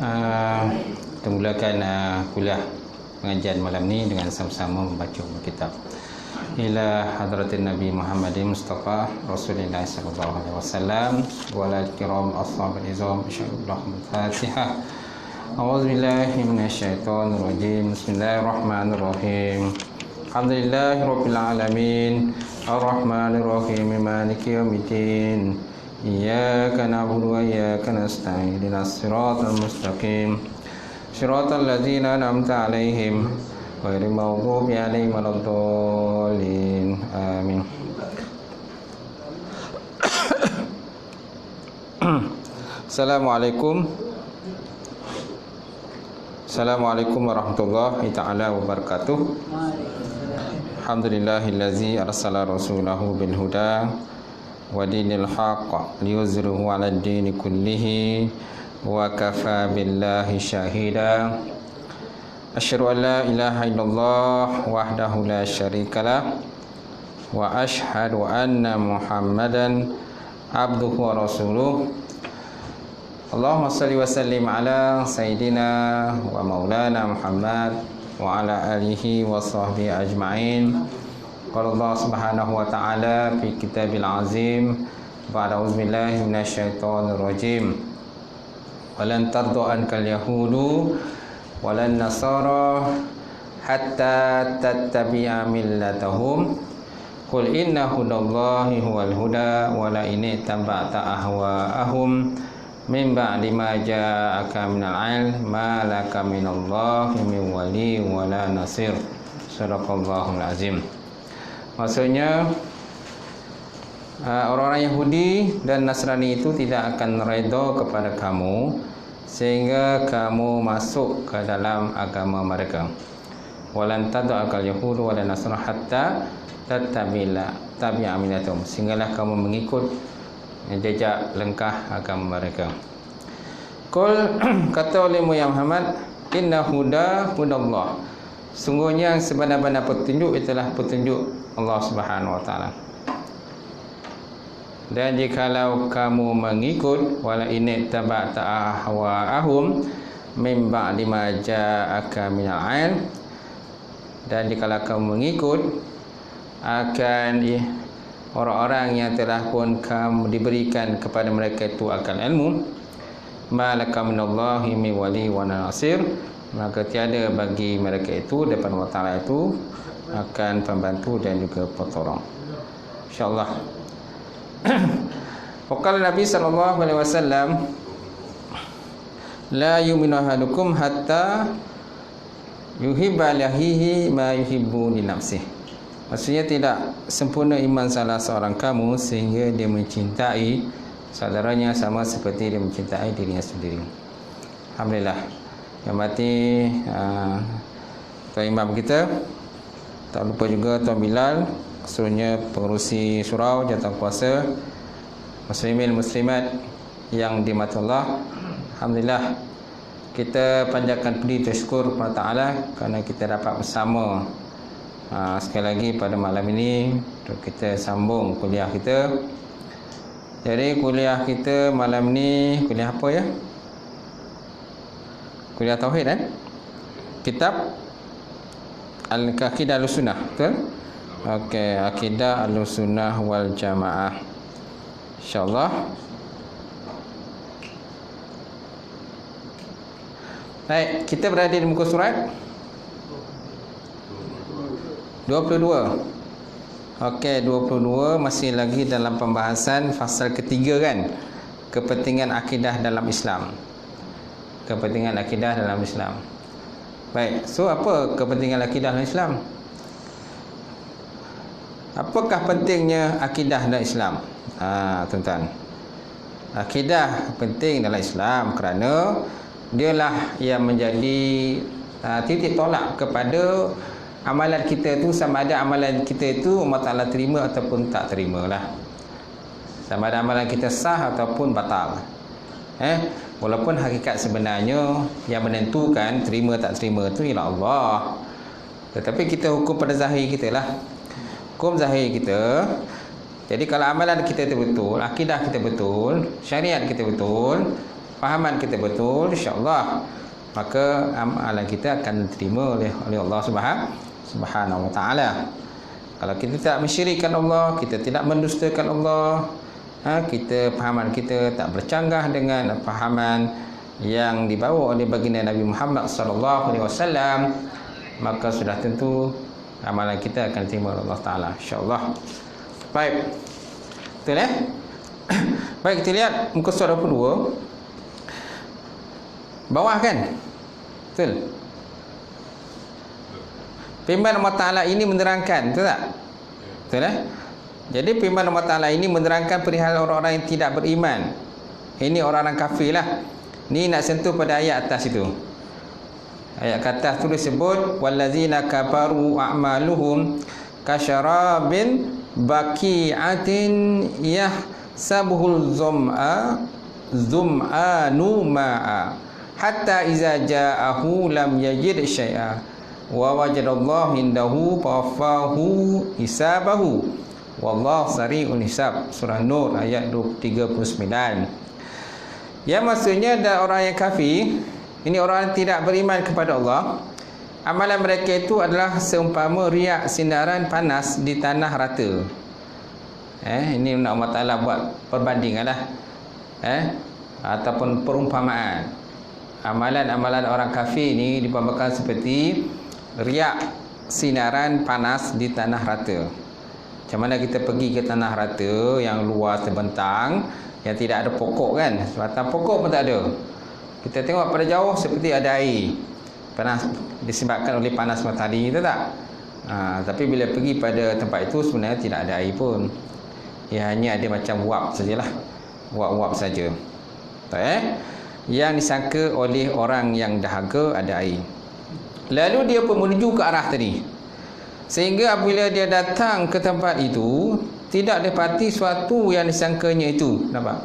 Kita mulakan kuliah pengajian malam ni dengan sama-sama membaca kitab ila hadratin Nabi Muhammadin Mustafa Rasulullah sallallahu alaihi wasallam wa ala kiram ashabil izam insyaallah. Al-Fatihah. A'udzubillahi minasyaitonir rajim. Bismillahirrahmanirrahim. Alhamdulillahirabbil alamin. Arrahmanir rahim. Maliki yaumiddin. Iyyaka na'budu wa iyyaka nasta'in. Ihdinas siratal mustaqim. Siratal ladzina an'amta 'alaihim ghairil maghdubi 'alaihim waladdallin. Amin. Assalamualaikum. Assalamualaikum warahmatullahi taala wabarakatuh. Alhamdulillahillazi arsala rasulahu bil huda wa dinil haqq liyuzhirahu 'alad dini kullihi wa kafa billahi syahida. Asyhadu an la ilaha illallah wahdahu la syarikalah wa asyhadu anna Muhammadan abduhu wa rasuluh. Allahumma salli wa sallim ala sayyidina wa maulana Muhammad wa ala alihi wa sahbihi ajma'in. Qala Allah subhanahu wa ta'ala fi kitabil azim ba'da auzubillahi minasyaitonir rajim. Walan tardu ankal yahudu walan nasara hatta tattabi'a millatahum. Qul inna hudallahi huwal huda wa la in ittaba'ta ahwa'ahum min ba'di ma ja'aka minal 'ilm ma laka minallahi min wali wa la nasir. Shadaqallahul azim. Maksudnya orang-orang Yahudi dan Nasrani itu tidak akan redha kepada kamu sehingga kamu masuk ke dalam agama mereka. Walan tad'akal yahudu walan nasara hatta tattabi'a millatahum, sehinggalah kamu mengikut jejak langkah agama mereka. Qul kata olehmu ya Muhammad, inna huda hudallah, sungguhnya yang sebenar-benar petunjuk itulah petunjuk Allah Subhanahu wa taala. Dan jikalau kamu mengikut wala in tabata ahwaahum min ba'di ma ja'aka minal 'ilm, dan jikalau kamu mengikut akan orang-orang yang telah pun kamu diberikan kepada mereka itu akan ilmu, malaka minallahi min wali wa nasir, maka tiada bagi mereka itu daripada Allah Ta'ala itu akan pembantu dan juga petolong, insyaallah. Waqala Nabi sallallahu alaihi wasallam, la yu'minu ahadukum hatta yuhibba lihi ma yuhibbu li nafsihi. Maksudnya tidak sempurna iman salah seorang kamu sehingga dia mencintai saudaranya sama seperti dia mencintai dirinya sendiri. Alhamdulillah. Yang mati Tuan Imam kita, tak lupa juga Tuan Bilal, seluruhnya pengerusi surau, jawatankuasa, muslimin muslimat yang dimati Allah. Alhamdulillah, kita panjatkan puji syukur kepada Ta'ala kerana kita dapat bersama sekali lagi pada malam ini untuk kita sambung kuliah kita. Jadi kuliah kita malam ni kuliah apa ya? Kuliah tauhid Kitab Al-Aqidah Al-Sunnah, betul? Okey, Aqidah Al-Sunnah wal Jamaah, insyaallah. Baik, kita berada di muka surat 22. Okey, 22 masih lagi dalam pembahasan fasal ketiga kan, kepentingan akidah dalam Islam. Kepentingan akidah dalam Islam. Baik, so apa kepentingan akidah dalam Islam? Apakah pentingnya akidah dalam Islam? Tuan-tuan, akidah penting dalam Islam kerana dialah yang menjadi titik tolak kepada amalan kita tu, sama ada amalan kita itu Allah Ta'ala terima ataupun tak terima lah. Sama ada amalan kita sah ataupun batal. Walaupun hakikat sebenarnya yang menentukan terima tak terima tu ialah Allah, tetapi kita hukum pada zahir kita lah. Hukum zahir kita. Jadi kalau amalan kita itu betul, akidah kita betul, syariat kita betul, fahaman kita betul, insya-Allah maka amalan kita akan diterima oleh Allah Subhanahu wa taala. Kalau kita tak mensyirikkan Allah, kita tidak mendustakan Allah, kita fahaman kita tak bercanggah dengan fahaman yang dibawa oleh baginda Nabi Muhammad sallallahu alaihi wasallam, maka sudah tentu amalan kita akan diterima oleh Allah taala, insya-Allah. Baik. Betul ya? Baik, kita lihat muka surat 22. Bawah kan? Betul. Firman Allah Ta'ala ini menerangkan, betul tak? Betul eh? Jadi firman Allah Ta'ala ini menerangkan perihal orang-orang yang tidak beriman. Ini orang-orang kafir lah. Ni nak sentuh pada ayat atas itu. Ayat atas tu disebut wallazina kafaru a'maluhum kasyarabin baqi'atin yahsabuhul zum'anu ma'a hatta iza ja'ahu lam yajid syai'a wa wajadallahu indahu fawafahu hisabahu wallahu sari'ul hisab. Surah Nur ayat 39. Ya, maksudnya ada orang yang kafir, ini orang yang tidak beriman kepada Allah. Amalan mereka itu adalah seumpama riak sindaran panas di tanah rata. Ini Allah Ta'ala buat perbandingan lah, ataupun perumpamaan. Amalan-amalan orang kafir ni diperbandingkan seperti riak sinaran panas di tanah rata. Macam mana kita pergi ke tanah rata yang luas terbentang, yang tidak ada pokok kan, sebatang pokok pun tak ada. Kita tengok pada jauh seperti ada air, panas disebabkan oleh panas matahari, itu tak? Tapi bila pergi pada tempat itu sebenarnya tidak ada air pun. Ia hanya ada macam uap sajalah, uap-uap saja. Yang disangka oleh orang yang dahaga ada air. Lalu dia pun menuju ke arah tadi, sehingga apabila dia datang ke tempat itu tidak dapati suatu yang disangkanya itu. Nampak?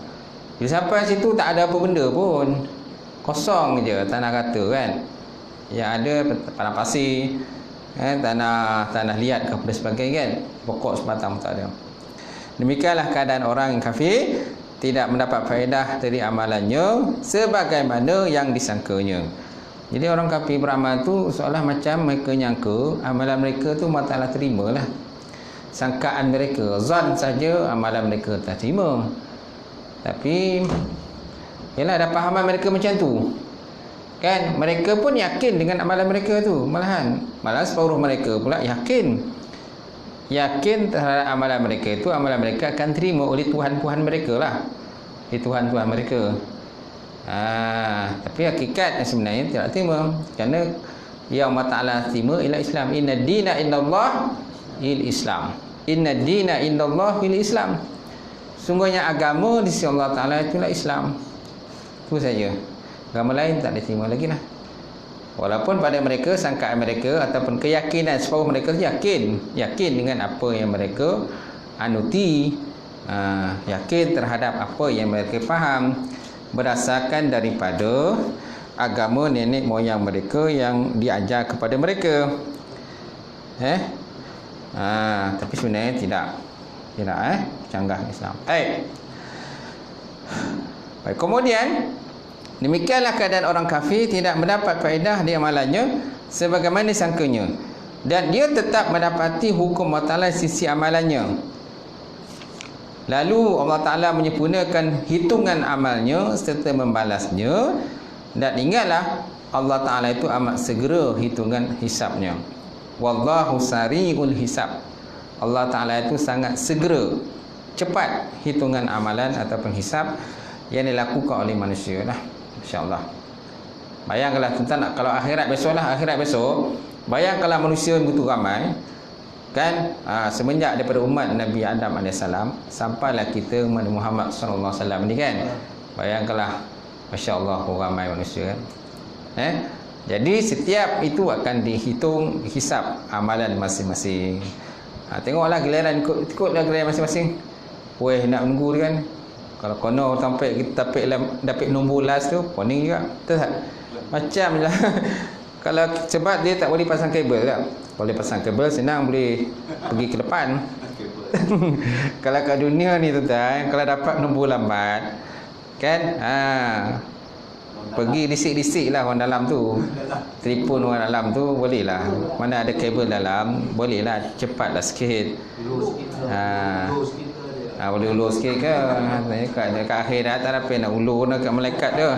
Bila sampai situ tak ada apa benda pun, kosong je tanah rata kan. Yang ada tanah pasir, tanah liat kepada sebagainya kan, pokok sebatang pun tak ada. Demikianlah keadaan orang yang kafir, tidak mendapat faedah dari amalannya sebagaimana yang disangkanya. Jadi orang kafir beramal tu seolah macam mereka nyangka amalan mereka tu Allah Ta'ala terimalah. Sangkaan mereka, zan saja amalan mereka tak terima. Tapi yalah, ada pahaman mereka macam tu kan, mereka pun yakin dengan amalan mereka tu. Malahan separuh mereka pula yakin terhadap amalan mereka itu, amalan mereka akan terima oleh Tuhan-Tuhan mereka lah, Tuhan-Tuhan mereka. Tapi hakikat sebenarnya tidak terima, kerana yang Allah Ta'ala terima ialah Islam. Inna dina indallah il-Islam. Inna dina indallah il-Islam. Sungguhnya agama di sisi Allah Ta'ala itulah Islam. Itu saja. Agama lain tak diterima lagi lah. Walaupun pada mereka, sangkaan mereka ataupun keyakinan separuh mereka yakin dengan apa yang mereka anuti, yakin terhadap apa yang mereka faham berdasarkan daripada agama nenek moyang mereka yang diajar kepada mereka. Tapi sebenarnya tidak canggah Islam. Baik. Kemudian demikianlah keadaan orang kafir, tidak mendapat faedah di amalannya sebagaimana disangkanya, dan dia tetap mendapati hukum Allah Ta'ala sisi amalannya. Lalu Allah Ta'ala menyempurnakan hitungan amalnya serta membalasnya. Dan ingatlah, Allah Ta'ala itu amat segera hitungan hisabnya. Wallahu sari'ul hisab. Allah Ta'ala itu sangat segera, cepat hitungan amalan ataupun hisab yang dilakukan oleh manusia lah, insya-Allah. Bayangkanlah tentang kalau akhirat besok, bayangkanlah manusia begitu ramai kan, semenjak daripada umat Nabi Adam AS sampailah kita umat Muhammad sallallahu alaihi wasallam ni kan. Bayangkanlah, masya-Allah ramai manusia kan. Jadi setiap itu akan dihitung, hisab amalan masing-masing. Tengoklah giliran, ikutlah giliran masing-masing. Weh, nak menunggu dia kan. Kalau kono sampai kita dapat nombor last tu, poning juga. Betul tak? Macam je lah. Kalau sebab dia tak boleh pasang kabel tak? Boleh pasang kabel, senang boleh pergi ke depan. Kalau kat dunia ni tuan-tuan, kalau dapat nombor lambat kan, Pergi disik-disik lah orang dalam tu. Telefon orang dalam tu boleh lah. Mana ada kabel dalam, boleh lah cepatlah sikit. Boleh ulur sikit ke? Kat akhirat tak ada apa nak ulur nak kat malaikat tu.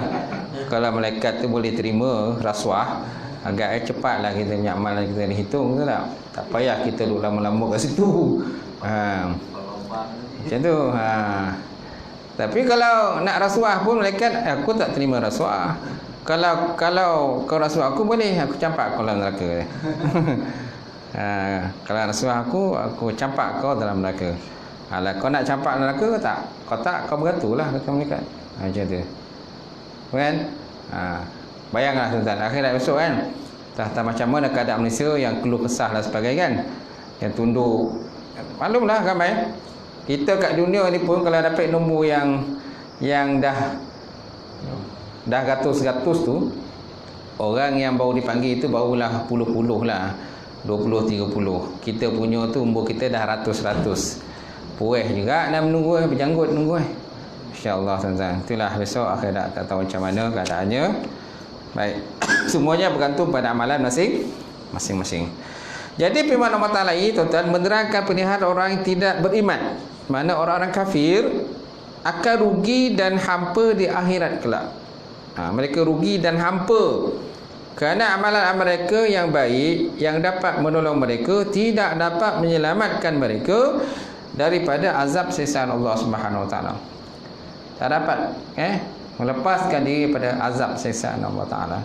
Kalau malaikat tu boleh terima rasuah, agak cepatlah kita punya amalan kita dihitung, betul tak? Tak payah kita duduk lama-lama kat situ. Macam tu. Tapi kalau nak rasuah pun malaikat, aku tak terima rasuah. Kalau kau rasuah aku, boleh aku campak kau dalam neraka. Kalau rasuah aku campak kau dalam neraka. Kalau kau nak campak neraka tak? Kau tak, kau beratulah kata malaikat. Macam tu. Kan? Bayanglah tuan-tuan, akhirat besok kan. Tak macam mana keadaan manusia yang keluh kesah dan sebagainya kan. Yang tunduk. Maklumlah ramai. Kita kat dunia ni pun kalau dapat nombor yang dah ratus-ratus tu, orang yang baru dipanggil itu barulah puluh-puluh lah, 20-30. Kita punya tu umur kita dah ratus-ratus. Puas juga nak menunggu, berjanggut nunggu. InsyaAllah tuan-tuan. Itulah besok akhirat, tak tahu macam mana keadaannya. Baik. Semuanya bergantung pada amalan masing-masing. Jadi firman Allah Ta'ala ini tuan-tuan menerangkan pilihan orang yang tidak beriman. Mana orang-orang kafir akan rugi dan hampa di akhirat kelak. Mereka rugi dan hampa kerana amalan mereka yang baik yang dapat menolong mereka tidak dapat menyelamatkan mereka daripada azab siksaan Allah Subhanahu Wa Taala. Tak dapat melepaskan diri pada azab siksaan Allah Taala.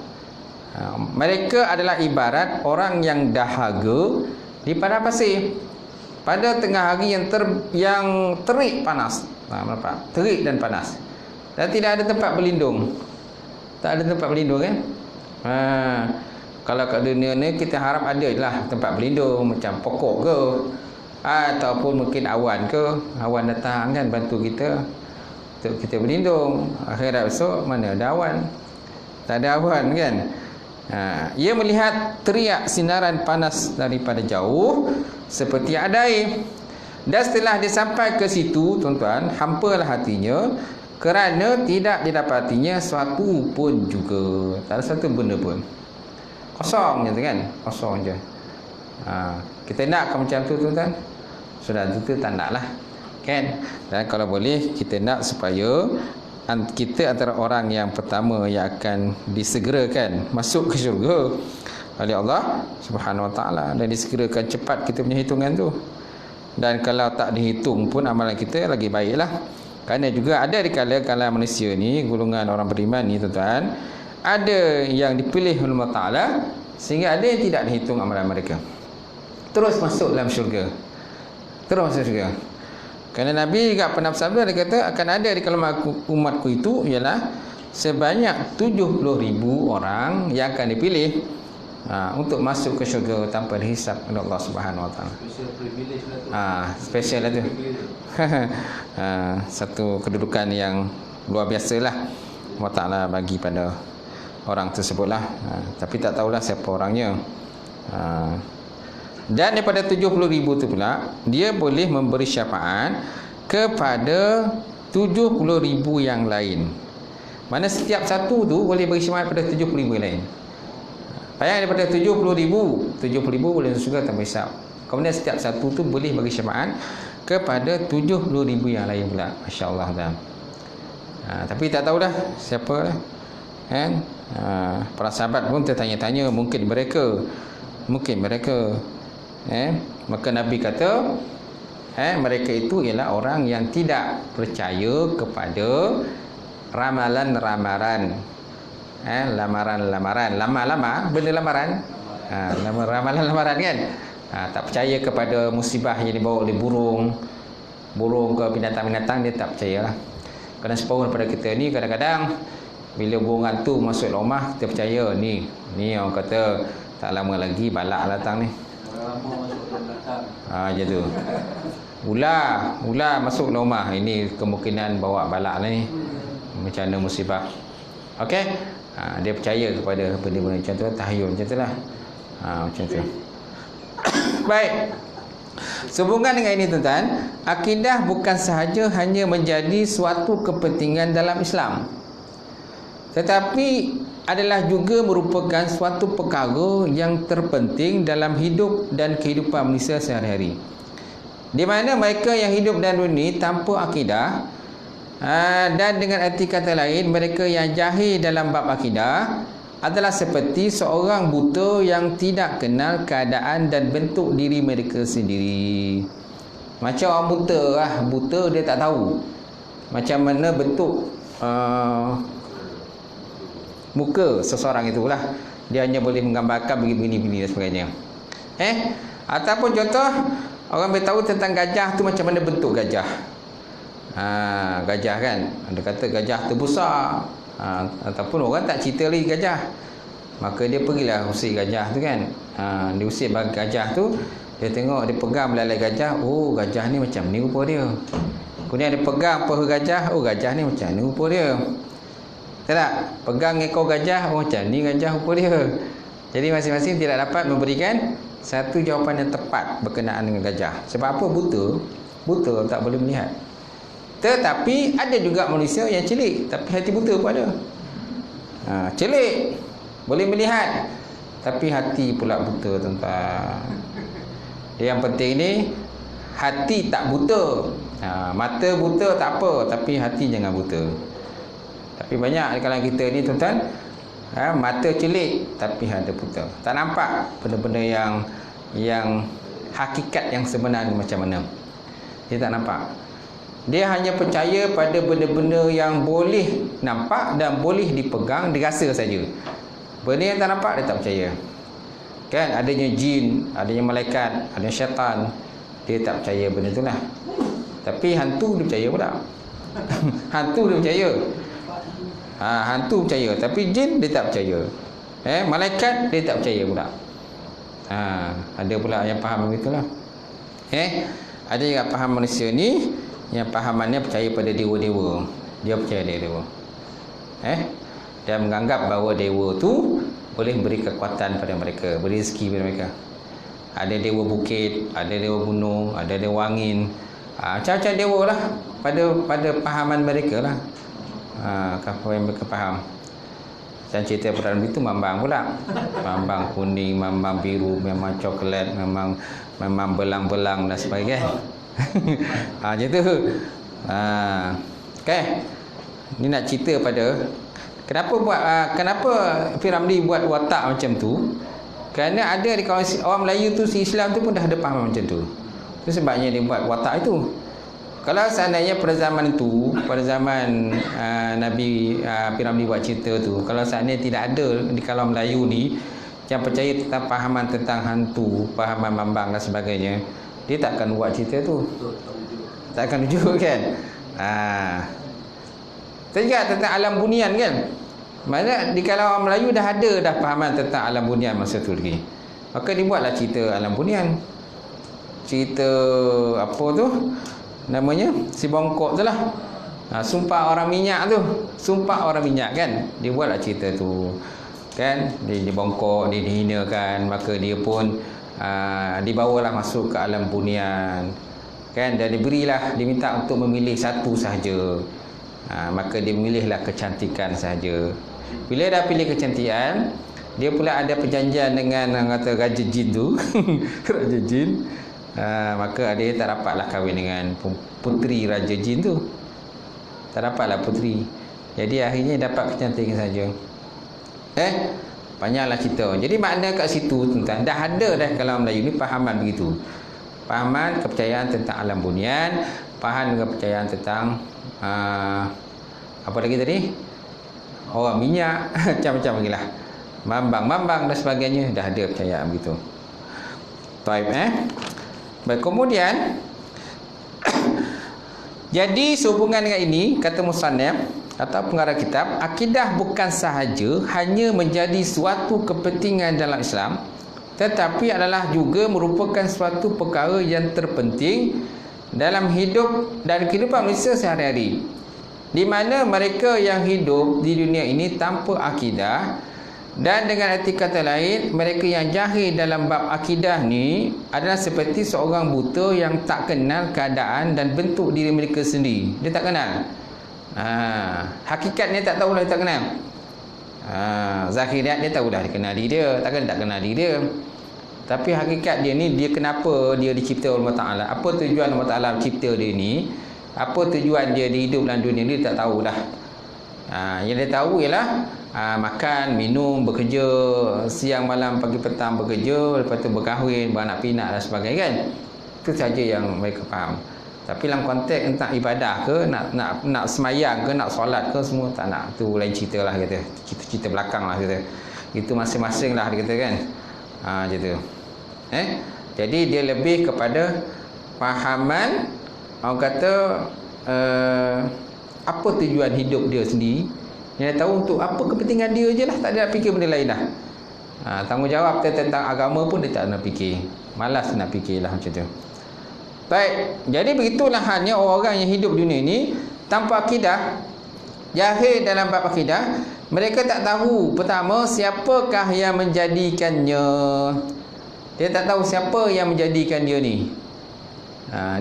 Mereka adalah ibarat orang yang dahaga di padang pasir pada tengah hari yang terik panas. Terik dan panas. Dan tidak ada tempat berlindung. Tak ada tempat berlindung kan? Kalau kat dunia ni kita harap ada lah tempat berlindung macam pokok ke, ataupun mungkin awan ke. Awan datang kan bantu kita untuk kita berlindung. Akhirat besok mana ada awan? Tak ada awan kan? Ia melihat teriak sinaran panas daripada jauh seperti ada air. Dan setelah dia sampai ke situ tuan-tuan, hampalah hatinya kerana tidak didapatinya suatu pun juga. Tak ada satu benda pun. Kosong je kan? Kosong je. Kita nak macam tu tuan-tuan? Sudah tu tak nak lah kan? Dan kalau boleh kita nak supaya kita antara orang yang pertama yang akan disegerakan masuk ke syurga oleh Allah Subhanahu Wa Taala, dan disegerakan cepat kita punya hitungan tu. Dan kalau tak dihitung pun amalan kita lagi baiklah. Kerana juga ada di kala manusia ni, golongan orang beriman ni tuan-tuan, ada yang dipilih oleh Allah Taala sehingga ada yang tidak dihitung amalan mereka, terus masuk dalam syurga. Terus masuk syurga. Kerana Nabi juga pernah bersabda, dia kata akan ada di kalangan umatku itu ialah sebanyak 70,000 orang yang akan dipilih untuk masuk ke syurga tanpa dihisap oleh Allah Subhanahu Wa Taala. Special lah tu. Satu kedudukan yang luar biasalah Allah Taala bagi pada orang tersebutlah. Tapi tak tahulah siapa orangnya. Dan daripada 70,000 tu pula, dia boleh memberi syafaat kepada 70,000 yang lain. Mana setiap satu tu boleh beri syafaat pada 70,000 lain. Bayang daripada 70,000 boleh masuk syurga tanpa hisap. Kemudian setiap satu tu boleh bagi syafaat kepada 70,000 yang lain pula. Masya-Allah dah. Tapi tak tahulah siapa lah. Kan? Para sahabat pun tertanya-tanya, mungkin mereka. Maka Nabi kata mereka itu ialah orang yang tidak percaya kepada ramalan-ramalan. Lamaran-lamaran, lama-lama benda lamaran. Ramalan-lamaran kan. Tak percaya kepada musibah yang dibawa oleh burung ke binatang-binatang, dia tak percayalah. Kerana separuh daripada kita ni kadang-kadang bila burung hantu masuk rumah, kita percaya ni orang kata tak lama lagi balak datang ni. Macam tu. Ular masuk rumah, ini kemungkinan bawa balak lah ni. Macam mana musibah. Okey. Dia percaya kepada benda-benda macam tu, tahayul macam tu lah. Macam tu. Baik. Sehubungan dengan ini tuan-tuan, akidah bukan sahaja hanya menjadi suatu kepentingan dalam Islam, tetapi adalah juga merupakan suatu perkara yang terpenting dalam hidup dan kehidupan manusia sehari-hari. Di mana mereka yang hidup dalam dunia ini tanpa akidah, dan dengan erti kata lain, mereka yang jahil dalam bab akidah adalah seperti seorang buta yang tidak kenal keadaan dan bentuk diri mereka sendiri. Macam orang buta lah. Buta dia tak tahu macam mana bentuk muka seseorang itulah. Dia hanya boleh menggambarkan begini-begini dan sebagainya. Ataupun contoh, orang boleh tahu tentang gajah tu macam mana bentuk gajah. Gajah kan, ada kata gajah tu besar. Ataupun orang tak cerita lagi gajah, maka dia pergilah usir gajah tu kan. Dia usir gajah tu, dia tengok, dia pegang belalai gajah. Oh, gajah ni macam ni rupa dia. Kemudian dia pegang paha gajah. Oh, gajah ni macam ni rupa dia. Tak? Pegang ekor gajah. Oh, macam ni gajah rupa dia. Jadi masing-masing tidak dapat memberikan satu jawapan yang tepat berkenaan dengan gajah. Sebab apa? Buta tak boleh melihat. Tetapi ada juga manusia yang celik, tapi hati buta pun ada. Celik boleh melihat, tapi hati pula buta, tuan-tuan. Yang penting ni hati tak buta. Mata buta tak apa, tapi hati jangan buta. Tapi banyak di kalangan kita ni, tuan-tuan, mata celik tapi hati buta. Tak nampak benda-benda yang hakikat yang sebenar macam mana. Dia tak nampak. Dia hanya percaya pada benda-benda yang boleh nampak dan boleh dipegang, dirasa saja. Benda yang tak nampak dia tak percaya. Kan, adanya jin, adanya malaikat, adanya syaitan, dia tak percaya benda itulah. Tapi hantu dia percaya pula. Hantu dia percaya. Hantu percaya, tapi jin dia tak percaya. Malaikat dia tak percaya pula. Ada pula yang faham begitulah. Ada yang faham manusia ni yang pahamannya percaya pada dewa-dewa. Dia percaya dewa. Dan menganggap bahawa dewa tu boleh beri kekuatan pada mereka, beri rezeki pada mereka. Ada dewa bukit, ada dewa gunung, ada dewa angin. Macam-macam dewa lah pada pahaman mereka lah. Apa yang mereka faham. Dan cerita Perdana itu mambang pula. Mambang kuning, mambang biru, memang coklat, memang belang-belang dan sebagainya. Macam tu. Okay. Ni nak cerita pada kenapa P.Ramlee buat watak macam tu. Kerana ada di kawasan orang Melayu tu, si Islam tu pun dah ada faham macam tu. Itu sebabnya dia buat watak itu. Kalau seandainya pada zaman itu, pada zaman Nabi P.Ramlee buat cerita tu, kalau seandainya tidak ada di kalangan Melayu ni yang percaya tentang pahaman tentang hantu, pahaman mambang dan sebagainya, dia tak akan buat cerita tu. Tak akan tunjuk kan. Juga tentang alam bunian kan. Maksudnya di kalangan orang Melayu dah ada dah pahaman tentang alam bunian masa tu lagi. Maka dibuatlah cerita alam bunian. Cerita apa tu namanya, si bongkok tu lah. Sumpah orang minyak tu. Sumpah orang minyak kan. Dia buatlah cerita tu kan. Dia bongkok, dia dihinakan, maka dia pun dibawalah masuk ke alam bunian kan, dan diminta untuk memilih satu sahaja. Maka dia memilihlah kecantikan sahaja. Bila dah pilih kecantikan, dia pula ada perjanjian dengan kata raja jin tu. Raja jin. Maka dia tak dapatlah kahwin dengan puteri raja jin tu. Tak dapatlah puteri. Jadi akhirnya dapat kecantikan saja. Banyaklah cerita. Jadi makna kat situ, tuan-tuan, dah ada dah kalau Melayu ni pahaman begitu. Pahaman kepercayaan tentang alam bunian, faham kepercayaan tentang apa lagi tadi? Orang minyak, macam-macam lagi lah. Mambang-mambang dan sebagainya, dah ada percayaan begitu. Baik, baik, kemudian jadi sehubungan dengan ini, kata musannaf atau pengarang kitab, akidah bukan sahaja hanya menjadi suatu kepentingan dalam Islam, tetapi adalah juga merupakan suatu perkara yang terpenting dalam hidup dan kehidupan manusia sehari-hari, di mana mereka yang hidup di dunia ini tanpa akidah, dan dengan arti kata lain, mereka yang jahil dalam bab akidah ni adalah seperti seorang buta yang tak kenal keadaan dan bentuk diri mereka sendiri. Dia tak kenal. Hakikatnya tak tahu lah, dia tak kenal. Zahiriat dia tahulah dia kenal diri dia, takkan tak kenal diri dia. Tapi hakikat dia ni, dia kenapa dia dicipta oleh Allah Ta'ala, apa tujuan Allah Ta'ala cipta dia ni, apa tujuan dia hidup dalam dunia ni, dia tak tahu dah. Yang dia tahu ialah makan, minum, bekerja, siang malam pagi petang bekerja, lepas tu berkahwin, beranak pinak dan sebagainya kan. Itu saja yang mereka faham. Tapi dalam konteks tentang ibadah ke, nak semayang ke, nak solat ke, semua tak nak. Itu lain cerita lah kata. Cerita belakang lah kata. Itu masing-masing lah dia kata kan. Gitu. Jadi dia lebih kepada fahaman, orang kata apa tujuan hidup dia sendiri. Dia tahu untuk apa kepentingan dia je lah, tak ada nak fikir benda lain dah. Tanggungjawab tentang agama pun dia tak nak fikir. Malas nak fikir lah macam tu. Baik, jadi begitulah halnya orang yang hidup dunia ni tanpa akidah, jahil dalam bab akidah. Mereka tak tahu pertama siapakah yang menjadikannya. Dia tak tahu siapa yang menjadikan dia ni.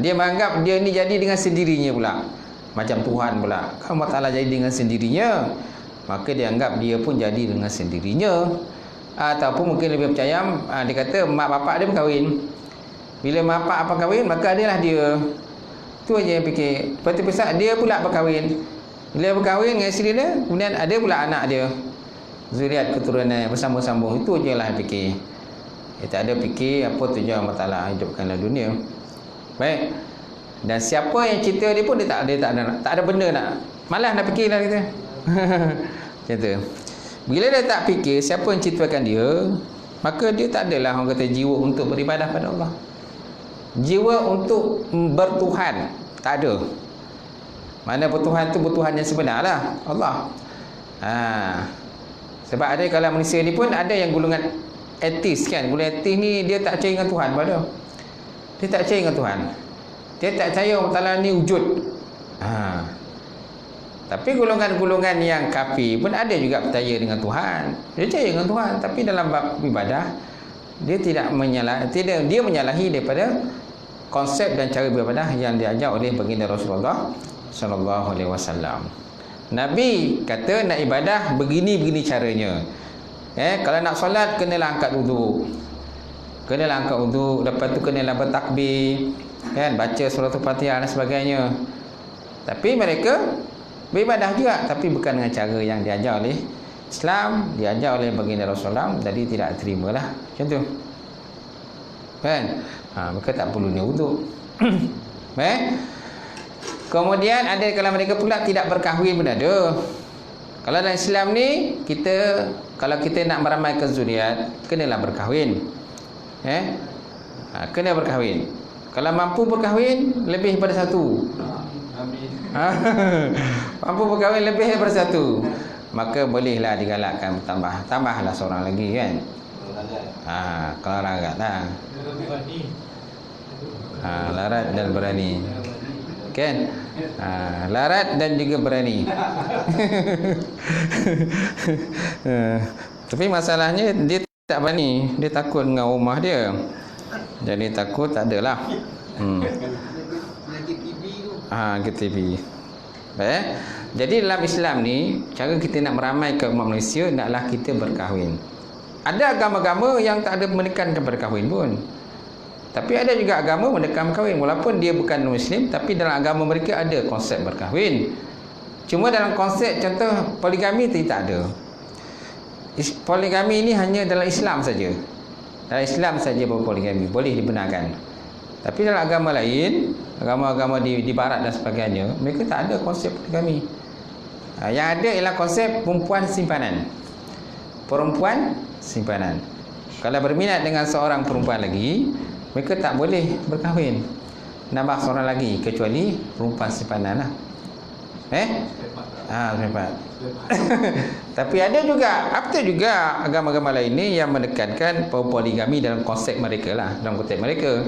Dia menganggap dia ni jadi dengan sendirinya pula, macam Tuhan pula. Kalau Allah Ta'ala jadi dengan sendirinya, maka dia anggap dia pun jadi dengan sendirinya. Ataupun mungkin lebih percaya, dia kata mak bapak dia berkahwin. Bila mak bapak apa kahwin, maka adalah dia. Tu aja yang fikir. Lepas tu besar dia pula berkahwin. Bila berkahwin dengan isteri dia, kemudian ada pula anak dia, zuriat keturunan bersambung-sambung. Itu je lah yang fikir. Dia tak ada fikir apa tujuan Allah Ta'ala hidupkan dalam dunia. Baik. Dan siapa yang cipta dia pun dia tak ada benda nak. Malas nak fikir lah kita. Macam tu. Bila dia tak fikir siapa yang ciptakan dia, maka dia tak adalah orang kata jiwa untuk beribadah pada Allah. Jiwa untuk bertuhan tak ada. Mana bertuhan tu bertuhan yang sebenar lah, Allah. Sebab ada kalau manusia ni pun ada yang golongan etis kan. Golongan etis ni dia tak percaya dengan Tuhan pada. Dia tak percaya dengan Tuhan. Dia tak percaya Allah Ta'ala ni wujud. Tapi golongan-golongan yang kafir pun ada juga percaya dengan Tuhan. Dia percaya dengan Tuhan, tapi dalam bab ibadah dia tidak dia menyalahi daripada konsep dan cara beribadah yang diajar oleh baginda Rasulullah sallallahu alaihi wasallam. Nabi kata nak ibadah begini-begini caranya. Kalau nak solat kenalah angkat wuduk. Kenalah angkat wuduk, lepas tu kenalah bertakbir, kan, baca surah Al-Fatihah dan sebagainya. Tapi mereka beribadah juga, tapi bukan dengan cara yang diajar oleh Islam, diajar oleh baginda Rasulullah. Jadi tidak terimalah macam tu. Kan? Mereka tak perlunya wuduk. Kemudian ada kalau mereka pula tidak berkahwin pun ada. Kalau dalam Islam ni, kalau kita nak meramaikan zuriat, kenalah berkahwin. Kena berkahwin. Kalau mampu berkahwin lebih daripada satu. Mampu berkahwin lebih daripada satu, maka bolehlah digalakkan tambahlah seorang lagi kan. Kalau larat lah. Larat dan berani. Kan? Larat dan juga berani. Tapi masalahnya dia tak berani. Dia takut dengan rumah dia. Jadi takut tak adalah. Ke TV. Baik. Jadi dalam Islam ni, cara kita nak meramaikan umat manusia naklah kita berkahwin. Ada agama-agama yang tak ada menekankan berkahwin pun. Tapi ada juga agama menekan berkahwin. Walaupun dia bukan Muslim, tapi dalam agama mereka ada konsep berkahwin. Cuma dalam konsep contoh poligami tak ada. Poligami ini hanya dalam Islam saja. Dalam Islam saja poligami boleh dibenarkan. Tapi dalam agama lain, agama-agama di barat dan sebagainya, mereka tak ada konsep poligami. Yang ada ialah konsep perempuan simpanan. Perempuan simpanan. Kalau berminat dengan seorang perempuan lagi, mereka tak boleh berkahwin, nambah seorang lagi, kecuali perempuan simpanan lah. Sempat. Tapi ada juga agama-agama lain ni yang menekankan poligami dalam konsep mereka lah, dalam konteks mereka.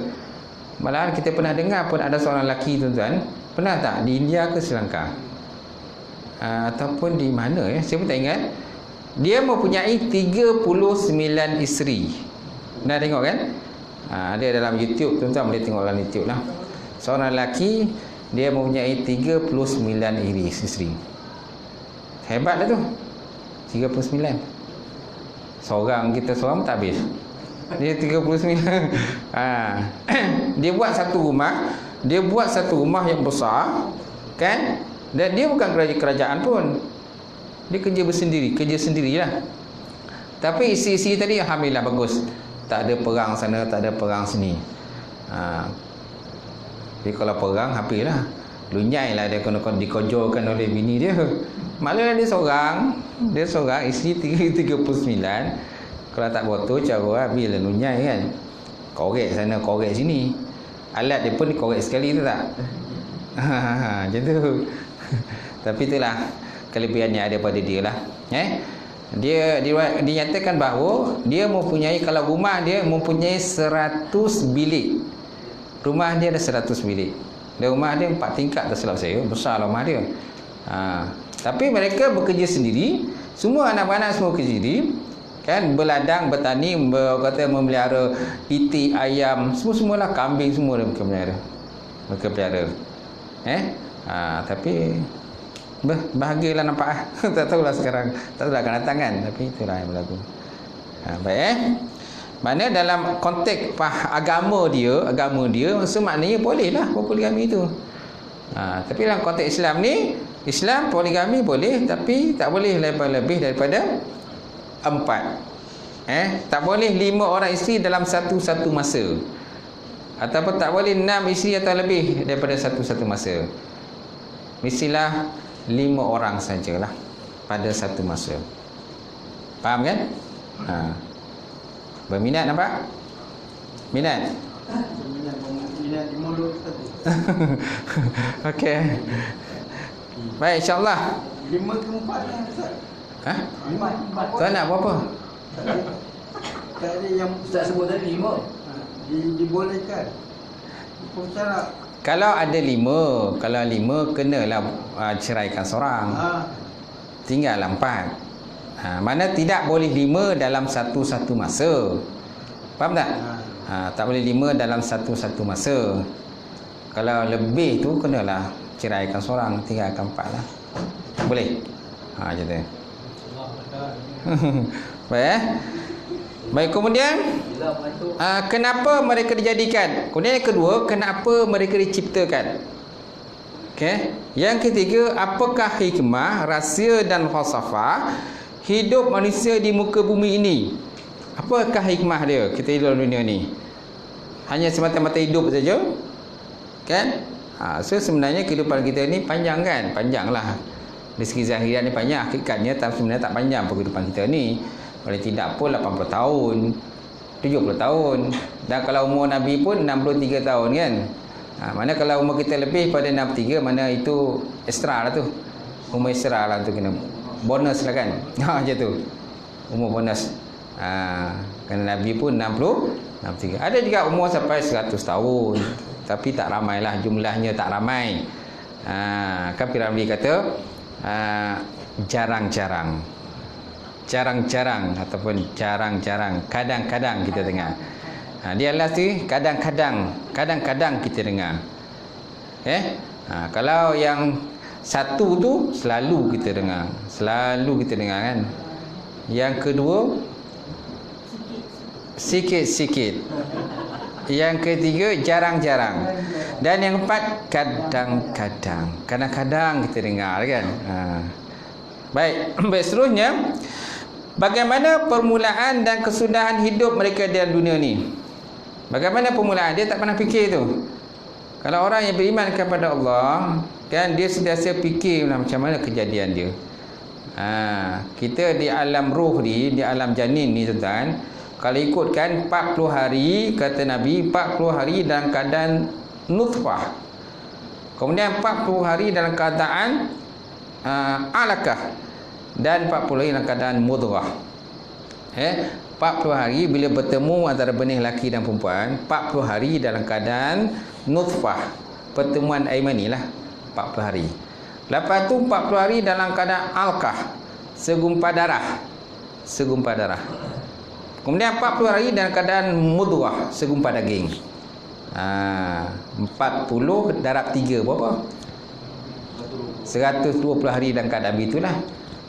Malahan kita pernah dengar pun ada seorang lelaki tuan-tuan, pernah tak di India ke Sri Lanka, ataupun di mana saya pun tak ingat, dia mempunyai 39 isteri. Pernah tengok kan? Ada dalam YouTube, tuan-tuan boleh tengok dalam YouTube lah. Seorang lelaki dia mempunyai 39 isteri. Hebat lah tu. 39. Seorang kita seorang tak habis. Dia 39. Dia buat satu rumah. Dia buat satu rumah yang besar, kan? Dan dia bukan kerajaan pun. Dia kerja bersendiri, kerja sendirilah. Tapi isi-isi tadi alhamdulillah bagus. Tak ada perang sana, tak ada perang sini. Jadi kalau perang habislah. Lunyailah dia kena dikojolkan oleh bini dia. Maknanya dia seorang, isteri 39. Kalau tak botol cara habislah lunyai kan. Korek sana, korek sini. Alat dia pun dikorek sekali tu tak? Macam tu. Tapi itulah kelebihan yang ada pada dia lah. Dia dinyatakan bahawa dia mempunyai, kalau rumah dia mempunyai 100 bilik. Rumah dia ada 100 bilik. Dan rumah dia 4 tingkat tak silap saya. Besar rumah dia. Tapi mereka bekerja sendiri. Semua anak-anak semua bekerja sendiri. Kan, berladang, bertani, memelihara itik, ayam, semua-semualah, kambing semua mereka pelihara. Tapi bahagialah nampak. Tak tahulah sekarang, tak tahulah akan datang kan, tapi itulah yang berlaku. Baik. Mana dalam konteks agama dia, maknanya bolehlah poligami itu. Tapi dalam konteks Islam ni, Islam poligami boleh, tapi tak boleh lebih daripada 4. Tak boleh 5 orang isteri dalam satu masa. Ataupun tak boleh 6 isteri atau lebih daripada satu masa. Mestilah 5 orang sajalah pada satu masa. Faham kan? Berminat nampak? Minat? Minat 5 satu. Okey. Baik, insya-Allah. 5 ke 4 lah Ustaz. 5. Kau nak buat apa? Tadi yang Ustaz sebut tadi 5 dibolehkan. Kalau ada 5, kalau 5 kenalah ceraikan seorang. Tinggallah 4. Mana tidak boleh 5 dalam satu masa. Faham tak? Tak boleh 5 dalam satu masa. Kalau lebih tu kenalah ceraikan seorang, tinggalkan 4 lah. Boleh? Macam tu. Baik, kemudian kenapa mereka dijadikan? Kemudian yang kedua, kenapa mereka diciptakan? Okey. Yang ketiga, apakah hikmah, rahsia dan falsafah hidup manusia di muka bumi ini? Apakah hikmah dia kita hidup dalam dunia ni? Hanya semata-mata hidup saja? Kan? So sebenarnya kehidupan kita ni panjang kan? Panjanglah. Dari segi zahiriat ni panjang, hakikatnya tapi sebenarnya tak panjang kehidupan kita ni. Paling tidak pun 80 tahun, 70 tahun. Dan kalau umur Nabi pun 63 tahun kan. Mana kalau umur kita lebih pada 63, mana itu ekstra lah tu. Umur ekstra lah tu, kena bonus lah kan. Macam tu. Umur bonus. Kerana Nabi pun 63. Ada juga umur sampai 100 tahun. Tapi tak ramai lah, jumlahnya tak ramai. Kan Piramli kata jarang-jarang ataupun jarang-jarang, kadang-kadang kita dengar. Dia alas tu kadang-kadang kita dengar. Kalau yang satu tu selalu kita dengar kan. Yang kedua sikit-sikit. Yang ketiga jarang-jarang. Dan yang keempat kadang-kadang kita dengar kan. Baik, seterusnya, bagaimana permulaan dan kesudahan hidup mereka dalam dunia ni? Bagaimana permulaan? Dia tak pernah fikir tu. Kalau orang yang beriman kepada Allah, kan, dia sentiasa fikir macam mana kejadian dia. Kita di alam ruh ni, di alam janin ni tuan-tuan, kalau ikutkan 40 hari, kata Nabi, 40 hari dalam keadaan nutfah. Kemudian 40 hari dalam keadaan alaqah. Dan 40 hari dalam keadaan mudghah. 40 hari bila bertemu antara benih lelaki dan perempuan, 40 hari dalam keadaan nutfah, pertemuan air mani lah, 40 hari. Lepas tu 40 hari dalam keadaan alqah, segumpal darah. Kemudian 40 hari dalam keadaan mudghah, segumpal daging. 40 darab 3 berapa? 120 hari dalam keadaan itulah.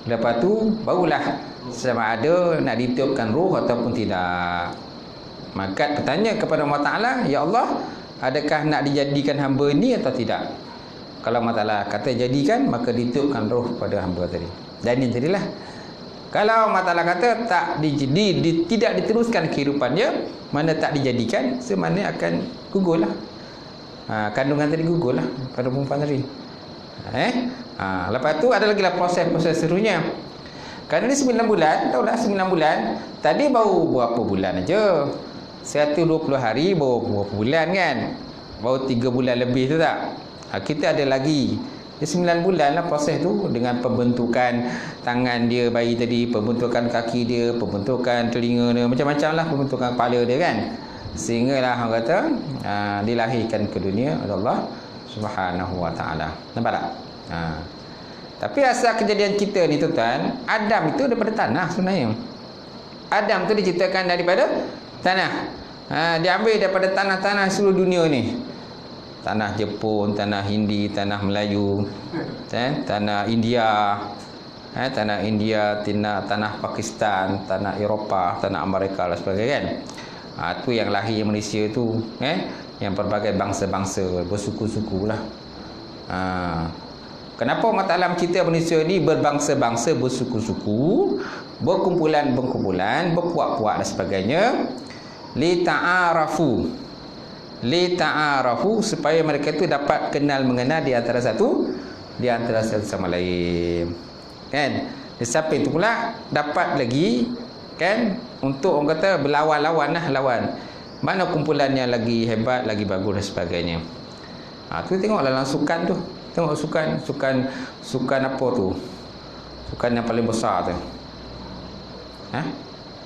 Lepas tu barulah sama ada nak ditiupkan ruh ataupun tidak. Maka bertanya kepada Allah Ta'ala, ya Allah, adakah nak dijadikan hamba ini atau tidak? Kalau Allah Ta'ala kata jadikan, maka ditiupkan roh pada hamba tadi. Dan ini jadilah. Kalau Allah Ta'ala kata tidak diteruskan kehidupannya, mana tak dijadikan, semana akan gugur lah. Kandungan tadi gugur lah pada perempuan tadi. Lepas tu ada lagi lah proses-proses seterusnya. Kerana ni 9 bulan, tahulah 9 bulan. Tadi baru berapa bulan aja. 120 hari baru berapa bulan kan. Baru 3 bulan lebih tu tak. Kita ada lagi 9 bulan lah proses tu. Dengan pembentukan tangan dia bayi tadi, pembentukan kaki dia, pembentukan telinga dia, macam-macam lah pembentukan kepala dia kan. Sehinggalah orang kata dilahirkan ke dunia oleh Allah Subhanahu wa ta'ala. Nampak tak? Tapi asal kejadian kita ni tuan, Adam itu daripada tanah sebenarnya. Adam tu diciptakan daripada tanah. Diambil daripada tanah-tanah seluruh dunia ni. Tanah Jepun, tanah Hindi, tanah Melayu, tanah India, tanah Pakistan, tanah Eropah, tanah Amerika dan sebagainya kan. Tu yang lahir Malaysia tu, yang berbagai bangsa-bangsa, bersuku-suku lah. Kenapa Allah Ta'ala mencipta manusia ni berbangsa-bangsa, bersuku-suku, berkumpulan-kumpulan, berpuak-puak dan sebagainya? Lita'arafu, supaya mereka tu dapat kenal mengenal di antara satu sama lain. Kan? Di samping tu pula dapat lagi kan untuk orang kata berlawan-lawan lah, lawan. Mana kumpulannya lagi hebat, lagi bagus dan sebagainya. Tu tengoklah dalam sukan tu. Tengok sukan apa tu? Sukan yang paling besar tu.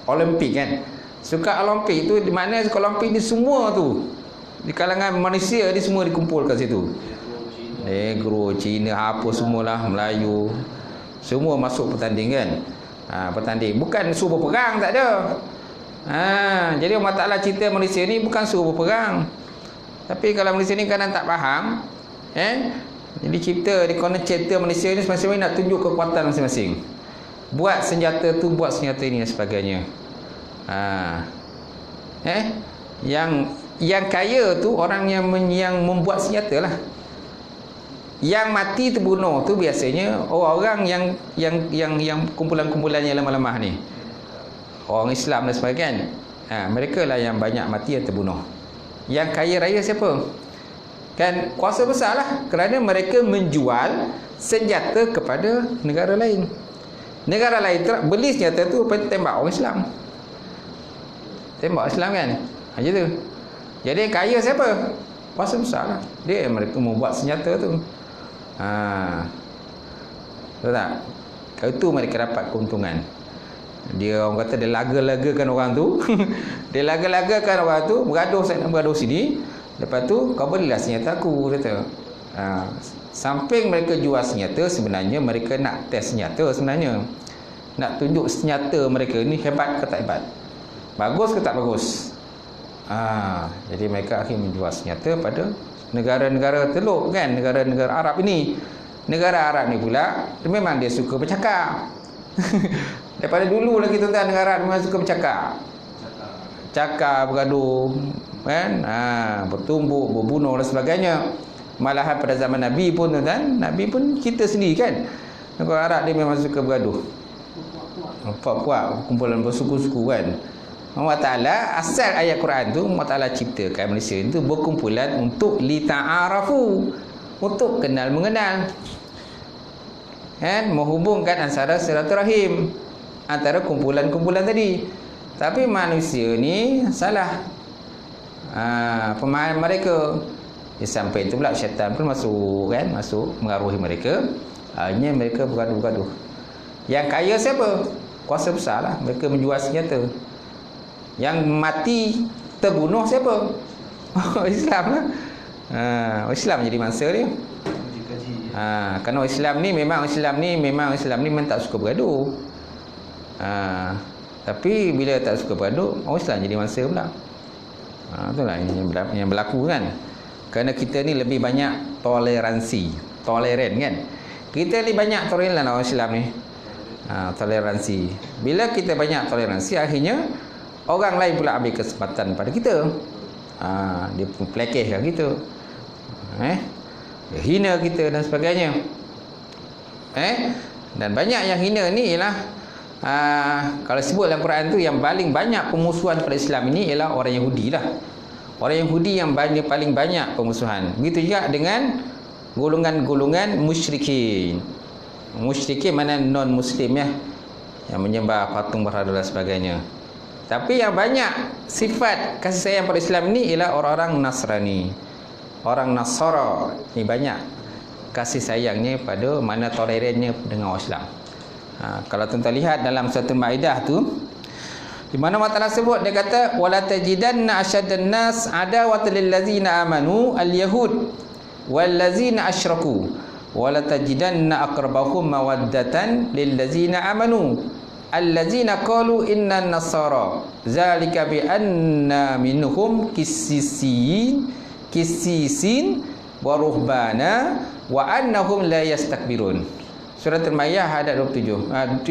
Olimpik kan? Sukan Olimpik tu di mana sukan Olimpik ni semua tu di kalangan manusia ni semua dikumpulkan situ. Negro, Cina, apa semualah, Melayu. Semua masuk bertanding kan? Bertanding. Bukan suruh berperang, tak ada. Jadi Allah Ta'ala cipta manusia ni bukan suruh berperang. Tapi kalau manusia ni kadang tak faham, jadi dia kena cipta manusia ni masing-masing nak tunjuk kekuatan masing-masing. Buat senjata tu, buat senjata ini dan sebagainya. Yang kaya tu orang yang membuat senjata lah. Yang mati terbunuh tu biasanya orang yang kumpulan-kumpulan yang lemah-lemah ni. Orang Islam dan sebagainya. Mereka lah yang banyak mati yang terbunuh. Yang kaya raya siapa? Kan kuasa besar lah. Kerana mereka menjual senjata kepada negara lain. Negara lain beli senjata tu tembak orang Islam. Tembak Islam kan? Macam tu. Jadi kaya siapa? Kuasa besar lah. Mereka membuat senjata tu. Tahu tak? Kalau itu mereka dapat keuntungan. Dia orang kata dia laga-lagakan orang tu. Dia laga-lagakan orang tu, bergaduh sini. Lepas tu kau belilah senjata aku, kata. Samping mereka jual senjata, sebenarnya mereka nak test senjata sebenarnya. Nak tunjuk senjata mereka ni hebat ke tak hebat. Bagus ke tak bagus. Jadi mereka akhirnya menjual senjata pada negara-negara teluk kan, negara-negara Arab ini. Negara Arab ni pula memang dia suka bercakap. Daripada dulu lagi tuan-tuan, negara Arab memang suka bercakap. Bergaduh kan, bertumbuk, berbunuh dan sebagainya. Malahan pada zaman Nabi pun tuan-tuan, Nabi pun kita sendiri kan, negara Arab dia memang suka bergaduh. Puak-puak, kumpulan bersuku-suku kan. Allah Ta'ala, asal ayat Quran tu Allah Ta'ala ciptakan manusia itu berkumpulan untuk lita'arafu, untuk kenal mengenal, kan, menghubungkan antara silaturahim antara kumpulan-kumpulan tadi. Tapi manusia ni salah pemahaman mereka. Sampai itu pula syaitan pun masuk kan, masuk mengaruhi mereka. Akhirnya mereka bergaduh-gaduh. Yang kaya siapa? Kuasa besar lah. Mereka menjual senjata. Yang mati terbunuh siapa? Islam lah. Islam jadi mangsa dia. Kerana Islam ni memang tak suka bergaduh. Tapi bila tak suka bergaduh, Islam jadi mangsa pula. Itulah yang berlaku kan. Kerana kita ni lebih banyak toleran kan. Kita ni banyak toleran orang Islam ni. Toleransi. Bila kita banyak toleransi, akhirnya orang lain pula ambil kesempatan pada kita. Dia pun pelekehkan kita. Dia hina kita dan sebagainya. Dan banyak yang hina ni ialah kalau sebut dalam Quran tu, yang paling banyak pemusuhan pada Islam ini ialah orang Yahudi lah. Orang Yahudi yang paling banyak pemusuhan. Begitu juga dengan golongan-golongan musyrikin. Musyrikin mana non-muslim ya, yang menyembah patung berhala dan sebagainya. Tapi yang banyak sifat kasih sayang pada Islam ini ialah orang-orang Nasrani. Orang Nasara ni banyak kasih sayangnya pada, mana tolerannya dengan orang Islam. Kalau tuan-tuan lihat dalam surah Al-Maidah tu, di mana Allah Taala sebut, dia kata wala tajidanna asyaddan nas adawatan lil ladzina amanu al-yahud wal ladzina asyraku wala tajidanna aqrabahum mawaddatan lil ladzina amanu alladzina qalu inna nasara zalika bi anna minhum kissisin wa ruhbana wa annahum la yastakbirun. Surat Al-Ma'idah ayat 72.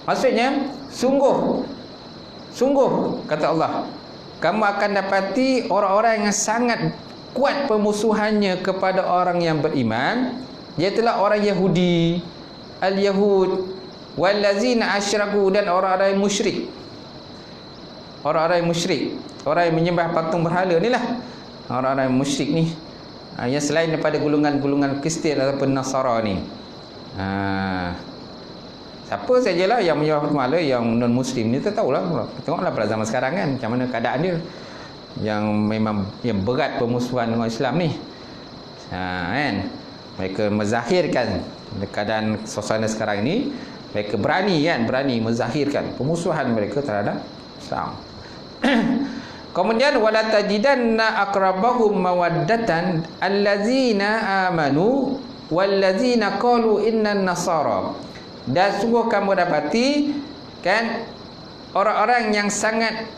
Maksudnya sungguh kata Allah, kamu akan dapati orang-orang yang sangat kuat pemusuhannya kepada orang yang beriman, iaitulah orang Yahudi, al-Yahud wallazina asyraku, dan orang-orang musyrik. Orang-orang musyrik, orang yang menyembah patung berhala ni lah. Orang-orang musyrik ni, yang selain daripada golongan-golongan Kristian ataupun Nasara ni. Siapa sajalah yang menyembah patung berhala yang non-muslim ni, kita tahulah. Tengoklah pada zaman sekarang kan, macam mana keadaan dia, yang memang yang berat pemusuhan dengan Islam ni. Kan, mereka menzahirkan keadaan suasana sekarang ni. Mereka berani menzahirkan pemusuhan mereka terhadap Islam. Kemudian wala tajidanna aqrabahum mawaddatan allazina amanu wallazina qalu innan nasara. Dan sungguh kamu dapati kan orang-orang yang sangat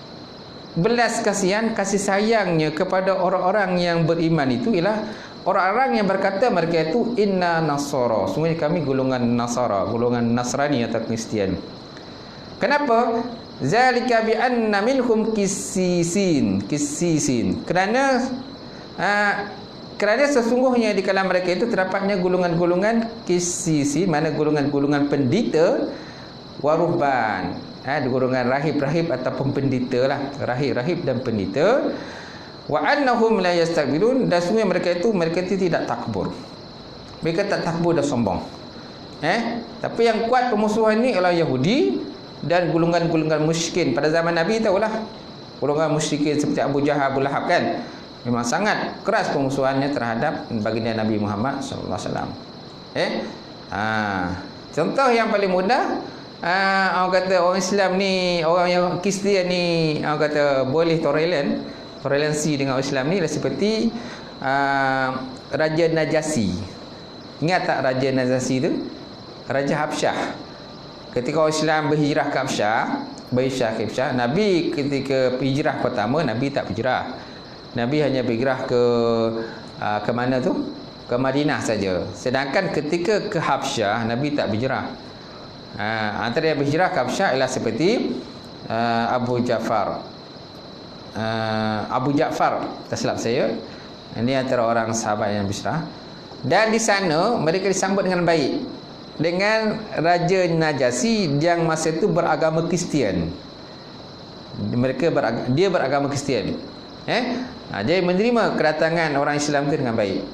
belas kasihan, kasih sayangnya kepada orang-orang yang beriman itu ialah orang-orang yang berkata mereka itu inna nasara, sungguhnya kami golongan Nasara, golongan Nasrani atau Kristian. Kenapa? Zalika bi anna minhum kissisin. Kerana sesungguhnya di kalangan mereka itu terdapatnya golongan-golongan kissisin, mana golongan-golongan pendeta, waruhban, golongan rahib-rahib ataupun pendeta lah, rahib-rahib dan pendeta. Wa annahum la yastakbirun, dan sungguh mereka itu tidak takbur. Mereka tak takbur dan sombong. Tapi yang kuat pemusuhan ni ialah Yahudi dan golongan-golongan musyrikin pada zaman Nabi. Tahulah golongan musyrikin seperti Abu Jahal, Abu Lahab kan, memang sangat keras pemusuhannya terhadap baginda Nabi Muhammad sallallahu alaihi wasallam. Contoh yang paling mudah, orang kata orang Islam ni, orang yang Kristian ni, orang kata boleh toleransi dengan orang Islam ni lah, seperti Raja Najasyi. Ingat tak Raja Najasyi tu? Raja Habsyah. Ketika orang Islam berhijrah ke Habsyah, Nabi ketika hijrah pertama, Nabi tak berhijrah. Nabi hanya berhijrah ke mana tu? Ke Madinah saja. Sedangkan ketika ke Habsyah, Nabi tak berhijrah. Antara yang berhijrah ke Habsyah ialah seperti Abu Ja'far, tak silap saya. Ini antara orang sahabat yang berhijrah. Dan di sana mereka disambut dengan baik dengan Raja Najasyi yang masa itu beragama Kristian. Dia beragama Kristian. Jadi menerima kedatangan orang Islam itu dengan baik.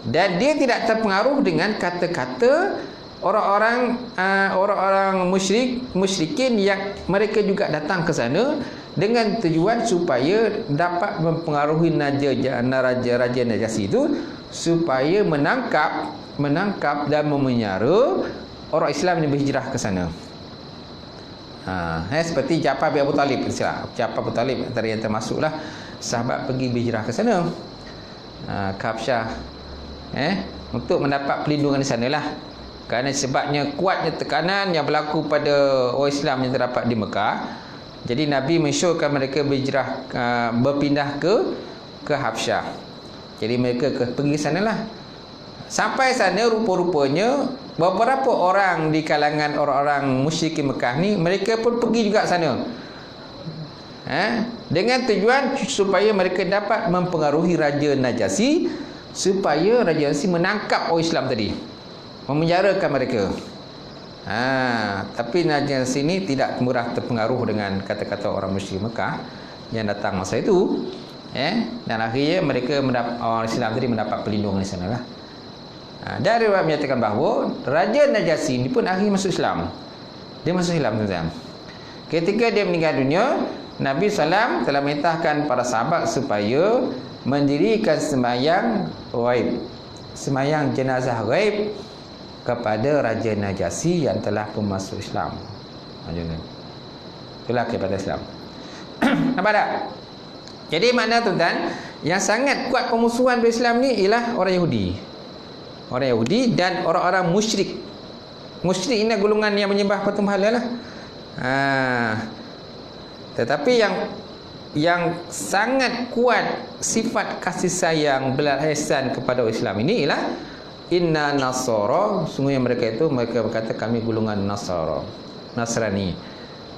Dan dia tidak terpengaruh dengan kata-kata orang-orang musyrikin yang mereka juga datang ke sana dengan tujuan supaya dapat mempengaruhi Raja Najasyi itu supaya menangkap dan memenjara orang Islam yang berhijrah ke sana. Seperti Ja'far bin Abu Talib. Ja'far Abu Talib antara yang termasuklah sahabat pergi berhijrah ke sana, ke Habsyah, untuk mendapat perlindungan di sana lah. Kerana sebabnya kuatnya tekanan yang berlaku pada orang Islam yang terdapat di Mekah, jadi Nabi mensyorkan mereka berhijrah, berpindah ke Habsyah. Jadi mereka pergi sanalah. Sampai sana rupa-rupanya beberapa orang di kalangan orang-orang musyrik Mekah ni, mereka pun pergi juga sana. Dengan tujuan supaya mereka dapat mempengaruhi Raja Najasyi, supaya Raja Najasyi menangkap orang Islam tadi, memenjarakan mereka. Tapi Najasyi ini tidak murah terpengaruh dengan kata-kata orang musyrik Mekah yang datang masa itu. Dan akhirnya mereka orang Islam tadi mendapat perlindungan di sana lah. Dan riwayat menyatakan bahawa Raja Najasyi ini pun akhirnya masuk Islam. Dia masuk Islam, tuan-tuan. Ketika dia meninggal dunia, Nabi SAW telah merintahkan para sahabat supaya mendirikan sembahyang ghaib, sembahyang jenazah ghaib kepada Raja Najasyi yang telah pun masuk Islam. Itulah kepada Islam. Nampak tak? Jadi makna, tuan-tuan, yang sangat kuat pemusuhan berislam ni ialah orang Yahudi. Orang Yahudi dan orang-orang musyrik. Musyrik ini golongan yang menyembah patung berhala lah. Tetapi yang sangat kuat sifat kasih sayang belas ihsan kepada Islam ini ialah inna nasara, sungguhnya mereka berkata kami golongan Nasrani.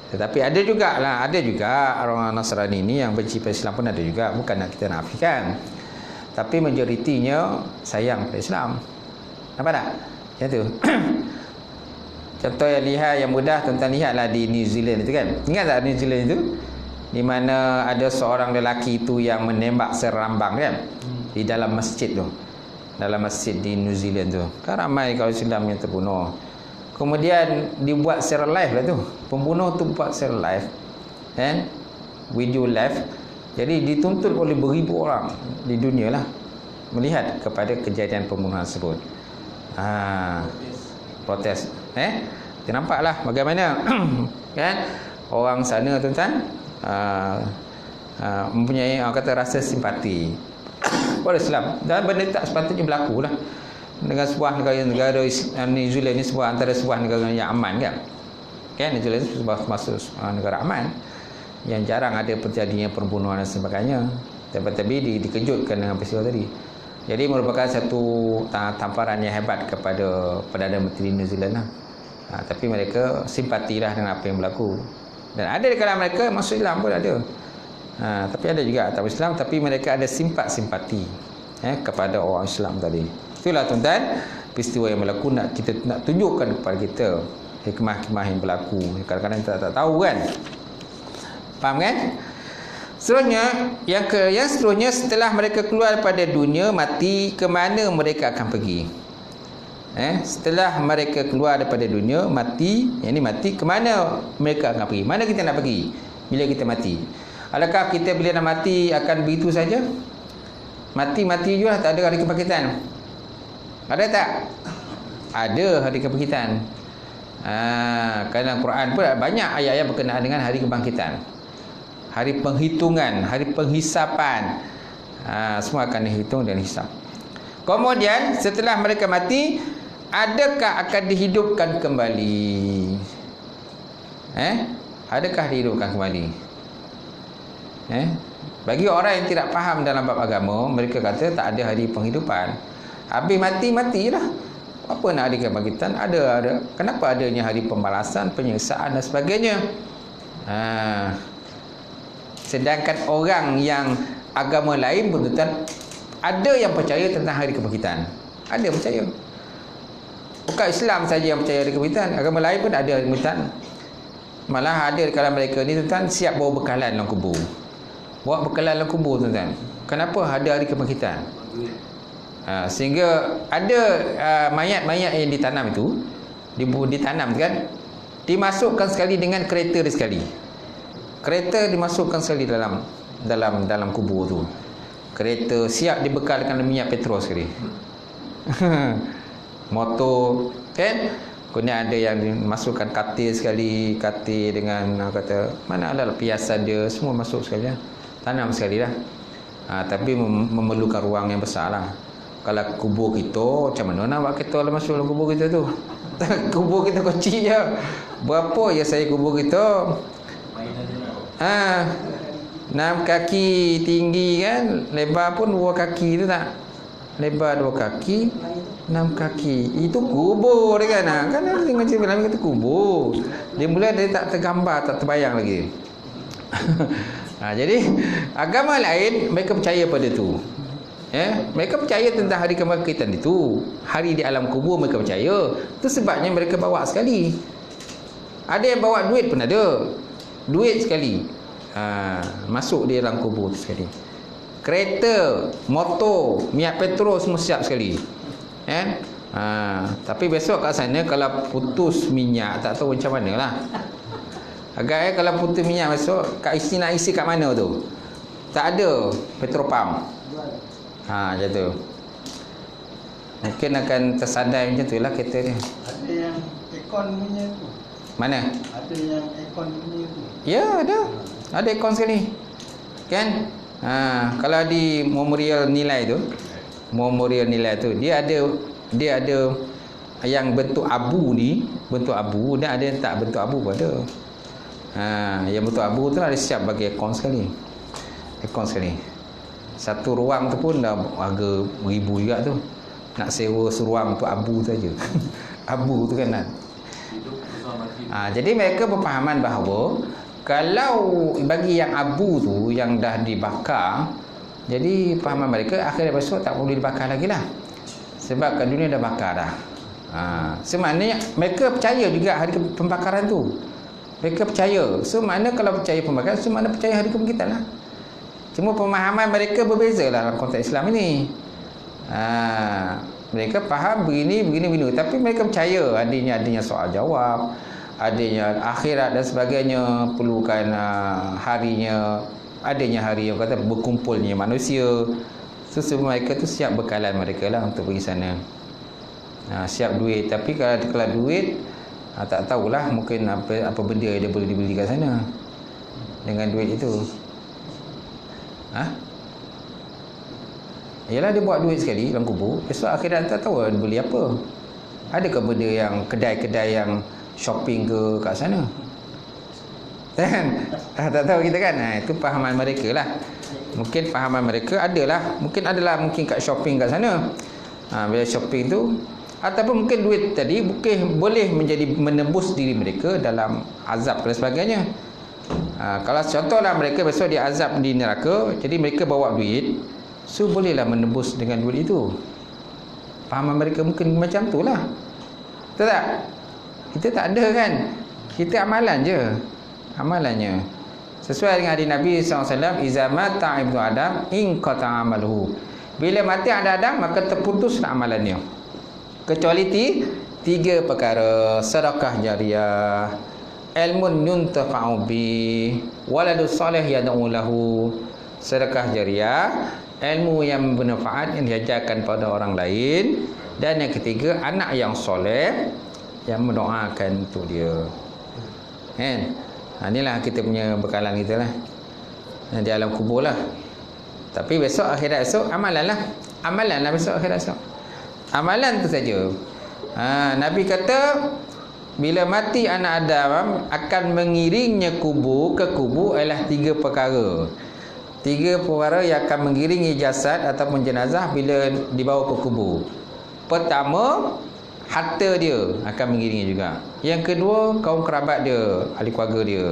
Tetapi ada juga orang Nasrani ini yang benci pada Islam pun ada juga, bukan nak kita nafikan. Tapi majoritinya sayang pada Islam. Nampak tak? Macam tu. Contoh yang lihat yang mudah, tuan-tuan lihatlah di New Zealand itu kan. Ingat tak New Zealand itu? Di mana ada seorang lelaki itu yang menembak serambang kan? Di dalam masjid tu. Dalam masjid di New Zealand tu. Kan ramai kaum Islam yang terbunuh. Kemudian dibuat secara live lah tu. Pembunuh tu buat secara live. Kan? Video live. Jadi dituntut oleh beribu orang di dunia lah melihat kepada kejadian pembunuhan tersebut. Protes. Kita nampaklah bagaimana kan orang sana, tuan-tuan, mempunyai kata rasa simpati pada Islam, dan benda tak sepatutnya berlaku lah dengan sebuah negara New Zealand ni, antara sebuah negara yang aman kan. New Zealand ni masuk negara aman yang jarang ada terjadinya perbunuhan dan sebagainya. Tapi dikejutkan dengan peristiwa tadi. Jadi merupakan satu tamparan yang hebat kepada Perdana Menteri New Zealand lah. Tapi mereka simpatilah dengan apa yang berlaku. Dan ada di kalangan mereka masuk Islam pun ada. Tapi ada juga tak Islam, tapi mereka ada simpati kepada orang Islam tadi. Itulah, tuan-tuan, peristiwa yang berlaku kita nak tunjukkan kepada kita hikmah-hikmah yang berlaku. Kadang-kadang kita tak tahu kan. Faham kan? Seterusnya, yang seterusnya, setelah mereka keluar daripada dunia mati, ke mana mereka akan pergi? Setelah mereka keluar daripada dunia mati, yang ini mati, ke mana mereka akan pergi? Mana kita nak pergi bila kita mati? Adakah kita bila nak mati akan begitu saja? Mati-mati je lah, tak ada hari kebangkitan. Ada tak? Ada hari kebangkitan. Kerana Quran pun banyak ayat-ayat berkenaan dengan hari kebangkitan, hari penghitungan, hari penghisapan. Semua akan dihitung dan hisap. Kemudian setelah mereka mati, adakah akan dihidupkan kembali? Adakah dihidupkan kembali? Bagi orang yang tidak faham dalam bab agama, mereka kata tak ada hari penghidupan. Habis matilah. Apa nak hari kebangkitan? Ada. Kenapa adanya hari pembalasan, penyiksaan dan sebagainya? Sedangkan orang yang agama lain pun, tuan, ada yang percaya tentang hari kebangkitan. Ada percaya. Bukan Islam saja yang percaya hari kebangkitan, agama lain pun ada hari kebangkitan. Malah ada di kalangan mereka ni, tuan, siap bawa bekalan dalam kubur. Bawa bekalan dalam kubur, tuan. Kenapa ada hari kebangkitan? Sehingga ada mayat-mayat yang ditanam itu, ditanam kan, dimasukkan sekali dengan kereta dia sekali. Kereta dimasukkan sekali dalam kubur tu. Kereta siap dibekalkan minyak petrol sekali. Motor kan, kemudian ada yang dimasukkan katil sekali, katil dengan kata mana ada piasan dia, semua masuk sekali lah. Tanam sekali lah. Tapi memerlukan ruang yang besar lah. Kalau kubur kita, macam mana nak buat kita masuk dalam kubur kita tu? Kubur kita kecil je. Berapa ya saya kubur kita? 6 kaki tinggi kan, lebar pun 2 kaki tu tak. lebar 2 kaki, 6 kaki. Itu kubur dia kan. Kan ada tengok cerita Nabi kata kubur. Dia mula dia tak tergambar, tak terbayang lagi. Jadi agama lain mereka percaya pada tu. Mereka percaya tentang hari kebangkitan itu. Hari di alam kubur mereka percaya. Itu sebabnya mereka bawa sekali. Ada yang bawa duit pun ada. Duit sekali. Masuk di dalam kubur tu sekali. Kereta, motor, minyak petrol semua siap sekali. Tapi besok kat sana kalau putus minyak tak tahu macam mana lah. Agak kalau putus minyak besok nak isi kat mana tu? Tak ada petrol pump. Macam tu. Mungkin akan tersadai macam tu lah kereta dia. Ada yang aircon punya tu. Mana? Ada yang aircon punya tu. Ya, ada. Ada aircon sekali. Kan? Kalau di memorial nilai tu, dia ada yang bentuk abu ni, bentuk abu, dan ada yang tak bentuk abu pun ada. Yang bentuk abu tu lah dia siap bagi aircon sekali. Satu ruang tu pun dah harga beribu juga tu. Nak sewa seruang untuk abu tu aja. Abu tu kan. Jadi mereka berpahaman bahawa kalau bagi yang abu tu yang dah dibakar, jadi pahaman mereka akhirnya besok tak boleh dibakar lagi lah. Sebab kat dunia dah bakar dah. Semaknanya mereka percaya juga hari pembakaran tu. Mereka percaya. So makna kalau percaya pembakaran, so makna percaya hari kebangkitan lah. Cuma pemahaman mereka berbeza lah dalam konteks Islam ini. Mereka faham begini. Tapi mereka percaya adanya soal jawab, adanya akhirat dan sebagainya, perlukan harinya, adanya hari yang kata berkumpulnya manusia. So semua mereka tu siap bekalan mereka lah untuk pergi sana. Siap duit. Tapi kalau duit, tak tahulah mungkin apa benda yang dia boleh dibeli kat sana dengan duit itu. Yalah, dia buat duit sekali dalam kubur. Besok akhirat tak tahu dia beli apa. Adakah benda yang kedai-kedai yang shopping ke kat sana? Kan? Tak tahu kita kan. Itu fahaman mereka lah. Mungkin fahaman mereka adalah mungkin kat shopping kat sana. Bila shopping tu, ataupun mungkin duit tadi boleh menjadi menembus diri mereka dalam azab dan sebagainya. Kalau contohlah mereka besok dia azab di neraka, jadi mereka bawa duit, so bolehlah menembus dengan duit itu. Fahaman mereka mungkin macam tu lah. Betul tak? Kita tak ada kan. Kita amalan je. Amalannya sesuai dengan hadis Nabi SAW, iza mata ibnu Adam inqata amaluhu. Bila mati anak Adam, maka terputuslah amalannya. Kecuali 3 perkara: sedekah jariah, ilmun yuntafa'u bi, waladus soleh yad'u lahu. Sedekah jariah, ilmu yang bermanfaat yang diajarkan pada orang lain, dan yang ketiga anak yang soleh yang mendoakan untuk dia. Kan? Inilah kita punya bekalan kita lah di alam kubur lah. Tapi besok akhirat esok amalan lah besok akhirat esok. Amalan tu saja. Nabi kata bila mati anak Adam akan mengiringnya ke kubur ialah 3 perkara. 3 perkara yang akan mengiringi jasad ataupun jenazah bila dibawa ke kubur. Pertama, harta dia akan mengiringi juga. Yang kedua, kaum kerabat dia, ahli keluarga dia.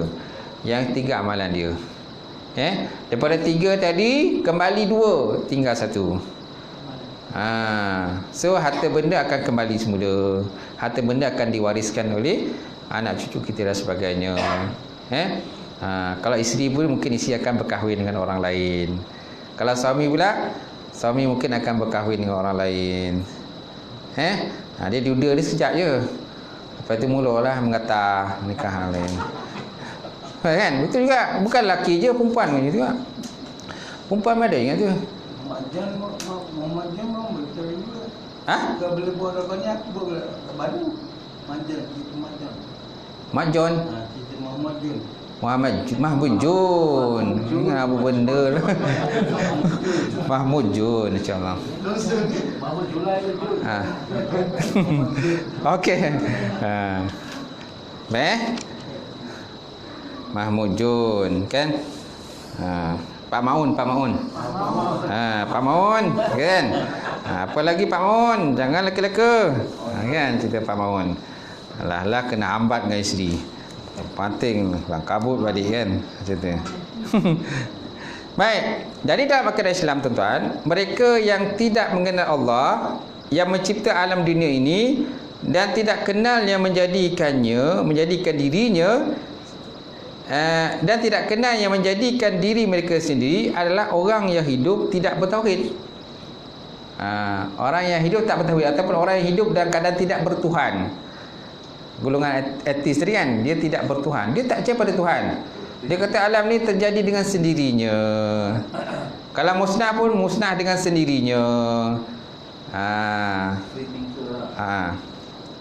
Yang 3, amalan dia. Daripada 3 tadi, kembali 2, tinggal 1. So harta benda akan kembali semula. Harta benda akan diwariskan oleh anak cucu kita dan sebagainya. Kalau isteri pun mungkin isteri akan berkahwin dengan orang lain. Kalau suami pula, suami mungkin akan berkahwin dengan orang lain. Dia duda dia sekejap je. Lepas tu mulalah mengata nikah orang lain. Kan? Betul juga. Bukan lelaki je, perempuan pun juga. Perempuan ada ingat tu. Muhammad Jan mau betul juga. Kalau boleh buat apa ni aku buat baru. Majon. Kita Muhammad Jan. Mahmud Jun. Ingat apa benda lah. Mahmud Jun, insyaAllah. Mahmud Julai ke Jun? Okey. Mahmud Jun kan? Pak Maun. Pak Maun kan? Apalagi Pak Maun, jangan leka-leka. Kan cerita Pak Maun. Alah kena hambat dengan isteri. Penting bang kabut balik kan cerita. Baik. Jadi dalam akidah Islam tuan-tuan, mereka yang tidak mengenal Allah, yang mencipta alam dunia ini dan tidak kenal yang menjadikan dirinya dan tidak kenal yang menjadikan diri mereka sendiri adalah orang yang hidup tidak bertauhid. Orang yang hidup tak bertauhid ataupun orang yang hidup dalam keadaan tidak bertuhan. Golongan etis tadi kan, dia tidak bertuhan, dia tak percaya pada Tuhan. Dia kata alam ni terjadi dengan sendirinya. Kalau musnah pun musnah dengan sendirinya.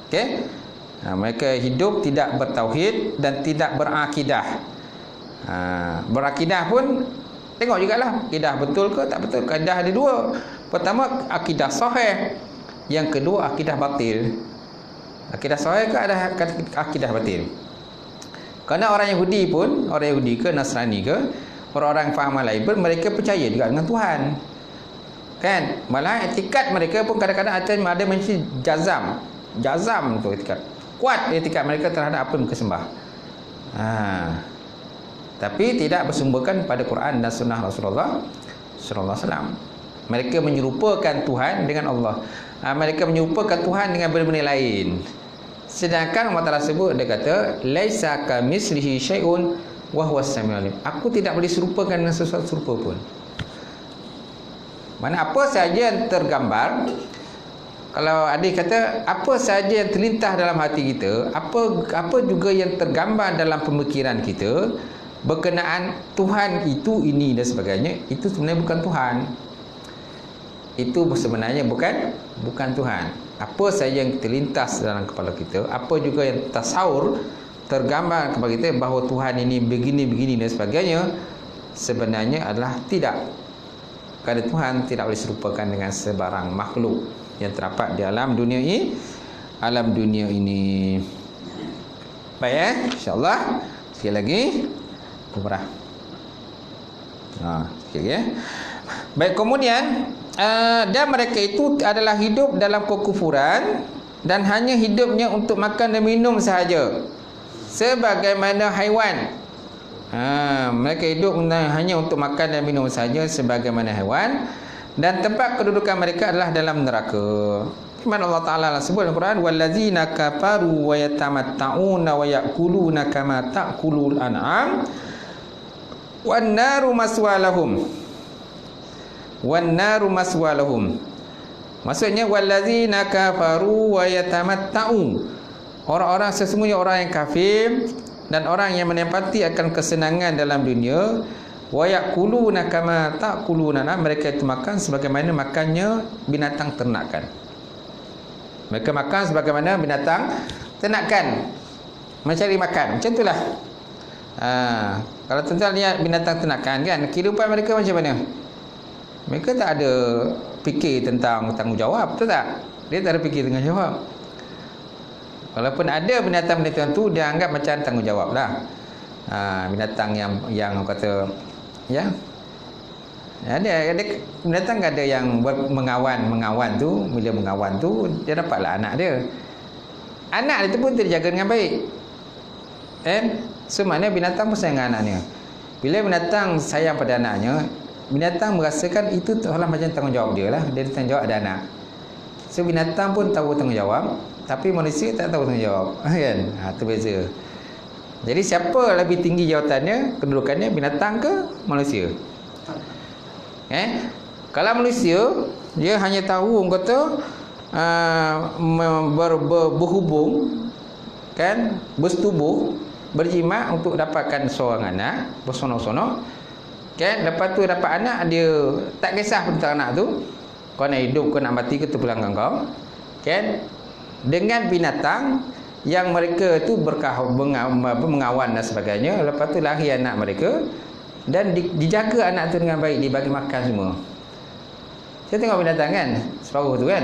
Okey. Mereka hidup tidak bertauhid dan tidak berakidah. Berakidah pun tengok jugalah akidah betul ke tak betul. Akidah ada dua. Pertama akidah sahih, yang kedua akidah batil. Akidah sahih ke ada akidah batil. Kerana orang Yahudi ke Nasrani ke orang-orang faham lain pun mereka percaya juga dengan Tuhan. Kan? Malah etikat mereka pun kadang-kadang ada mesti jazam tu etikat. Kuat etikat mereka terhadap apa mereka sembah. Tapi tidak bersumberkan pada Quran dan sunnah Rasulullah sallallahu alaihi wasallam. Mereka menyerupakan Tuhan dengan Allah. Mereka menyerupakan Tuhan dengan benda-benda lain. Sedangkan Allah Taala sebut, dia kata laisa kamitslihi syai'un wa huwas samiul alim. Aku tidak boleh serupakan dengan sesuatu serupa pun. Mana apa saja yang tergambar, kalau adik kata apa saja yang terlintas dalam hati kita, apa juga yang tergambar dalam pemikiran kita berkenaan Tuhan itu, ini dan sebagainya, itu sebenarnya bukan Tuhan. Itu sebenarnya bukan Tuhan. Apa saja yang terlintas dalam kepala kita, apa juga yang tasawur tergambar kepada kita bahawa Tuhan ini begini dan sebagainya, sebenarnya adalah tidak. Kerana Tuhan tidak boleh serupakan dengan sebarang makhluk yang terdapat di alam dunia ini. Baik insya-Allah. Sekali lagi umrah. Sikit ya. Baik, kemudian dan mereka itu adalah hidup dalam kekufuran dan hanya hidupnya untuk makan dan minum sahaja, sebagaimana haiwan. Mereka hidup hanya untuk makan dan minum sahaja sebagaimana haiwan, dan tempat kedudukan mereka adalah dalam neraka. Firman Allah Taala sebut dalam Quran, wallazina kafaru wa yatamatta'una wa ya'kuluna kama ta'kulul an'am wan naru maswalahum. Wan naru maswalahum. Maksudnya wallazina kafaru wa yatamatta'u. Orang-orang sesungguhnya orang yang kafir dan orang yang menempati akan kesenangan dalam dunia, wa yaquluna kama ta'kuluna. Mereka itu makan sebagaimana makannya binatang ternakan. Mereka makan sebagaimana binatang ternakan, mencari makan. Macam itulah. Kalau tuan-tuan lihat binatang ternakan kan, kehidupan mereka macam mana? Mereka tak ada fikir tentang tanggungjawab, betul tak? Dia tak ada fikir tanggungjawab. Walaupun ada binatang-binatang tu dia anggap macam tanggungjawab lah. Binatang yang kata ya. Ada binatang ada yang mengawan tu, bila mengawan tu dia dapatlah anak dia. Anak dia tu pun terjaga dengan baik. So maknanya binatang pun sayang dengan anaknya. Bila binatang sayang pada anaknya, binatang merasakan itu adalah macam tanggungjawab dia lah. Dia tanggungjawab ada anak. So binatang pun tahu tanggungjawab, tapi manusia tak tahu tanggungjawab. Kan? Itu beza. Jadi siapa lebih tinggi jawatannya, kedudukannya, binatang ke manusia? Kalau manusia, dia hanya tahu kata berhubung, kan, bersetubuh, berjima untuk dapatkan seorang anak, bersonok-sonok. Kan, lepas tu dapat anak, dia tak kisah tentang anak tu. Kau nak hidup, kau nak mati ke terpulangkan kau. Kan? Dengan binatang yang mereka tu mengawan dan sebagainya. Lepas tu lahir anak mereka dan dijaga anak tu dengan baik, dibagi makan semua. Saya tengok binatang kan, separuh tu kan.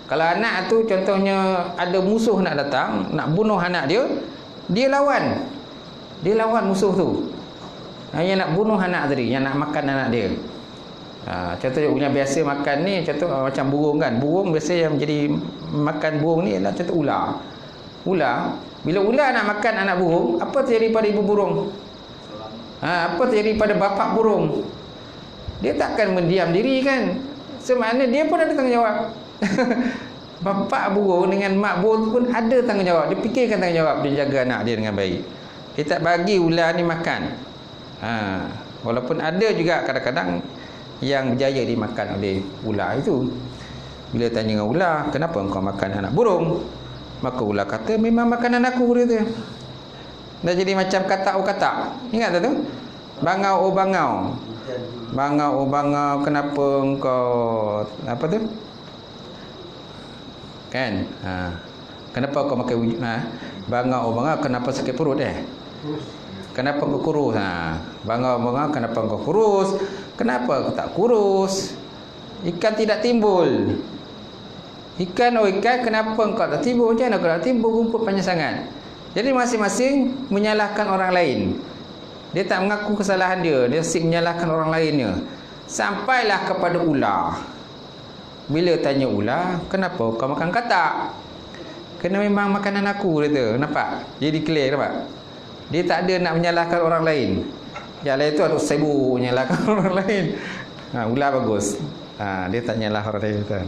Kalau anak tu contohnya ada musuh nak datang, nak bunuh anak dia, dia lawan. Dia lawan musuh tu. Yang nak bunuh anak tadi, yang nak makan anak dia. Contoh yang biasa makan ni, contoh macam burung kan. Burung biasa yang jadi makan burung ni adalah contoh ular. Bila ular nak makan anak burung, apa terjadi pada ibu burung? Apa terjadi pada bapa burung? Dia takkan mendiam diri kan. Semaknanya dia pun ada tanggungjawab. Bapa burung dengan mak burung pun ada tanggungjawab. Dia fikirkan tanggungjawab dia jaga anak dia dengan baik. Dia tak bagi ular ni makan. Walaupun ada juga kadang-kadang yang berjaya dimakan oleh ular itu. Bila tanya dengan ular, kenapa engkau makan anak burung? Maka ular kata, memang makanan aku, dia tu. Dah jadi macam katak o katak. Ingat tak tu? Bangau o bangau. Bangau o bangau, kenapa engkau apa tu? Kan? Kenapa kau makan bangau o bangau, kenapa sakit perut Kenapa kau kurus? Bangau o bangau, kenapa kau kurus? Kenapa kau tak kurus? Ikan tidak timbul. Ikan, kenapa engkau tak timbul? Macam mana kau tak timbul? Rumput panjang sangat. Jadi masing-masing menyalahkan orang lain. Dia tak mengaku kesalahan dia. Dia asyik menyalahkan orang lainnya. Sampailah kepada ular. Bila tanya ular, kenapa kau makan katak? Kena memang makanan aku, dia tu. Nampak? Jadi clear, nampak? Dia tak ada nak menyalahkan orang lain. Yang lain tu ada sibuk menyalahkan orang lain. Ular bagus. Dia tak nyalah orang lain tu.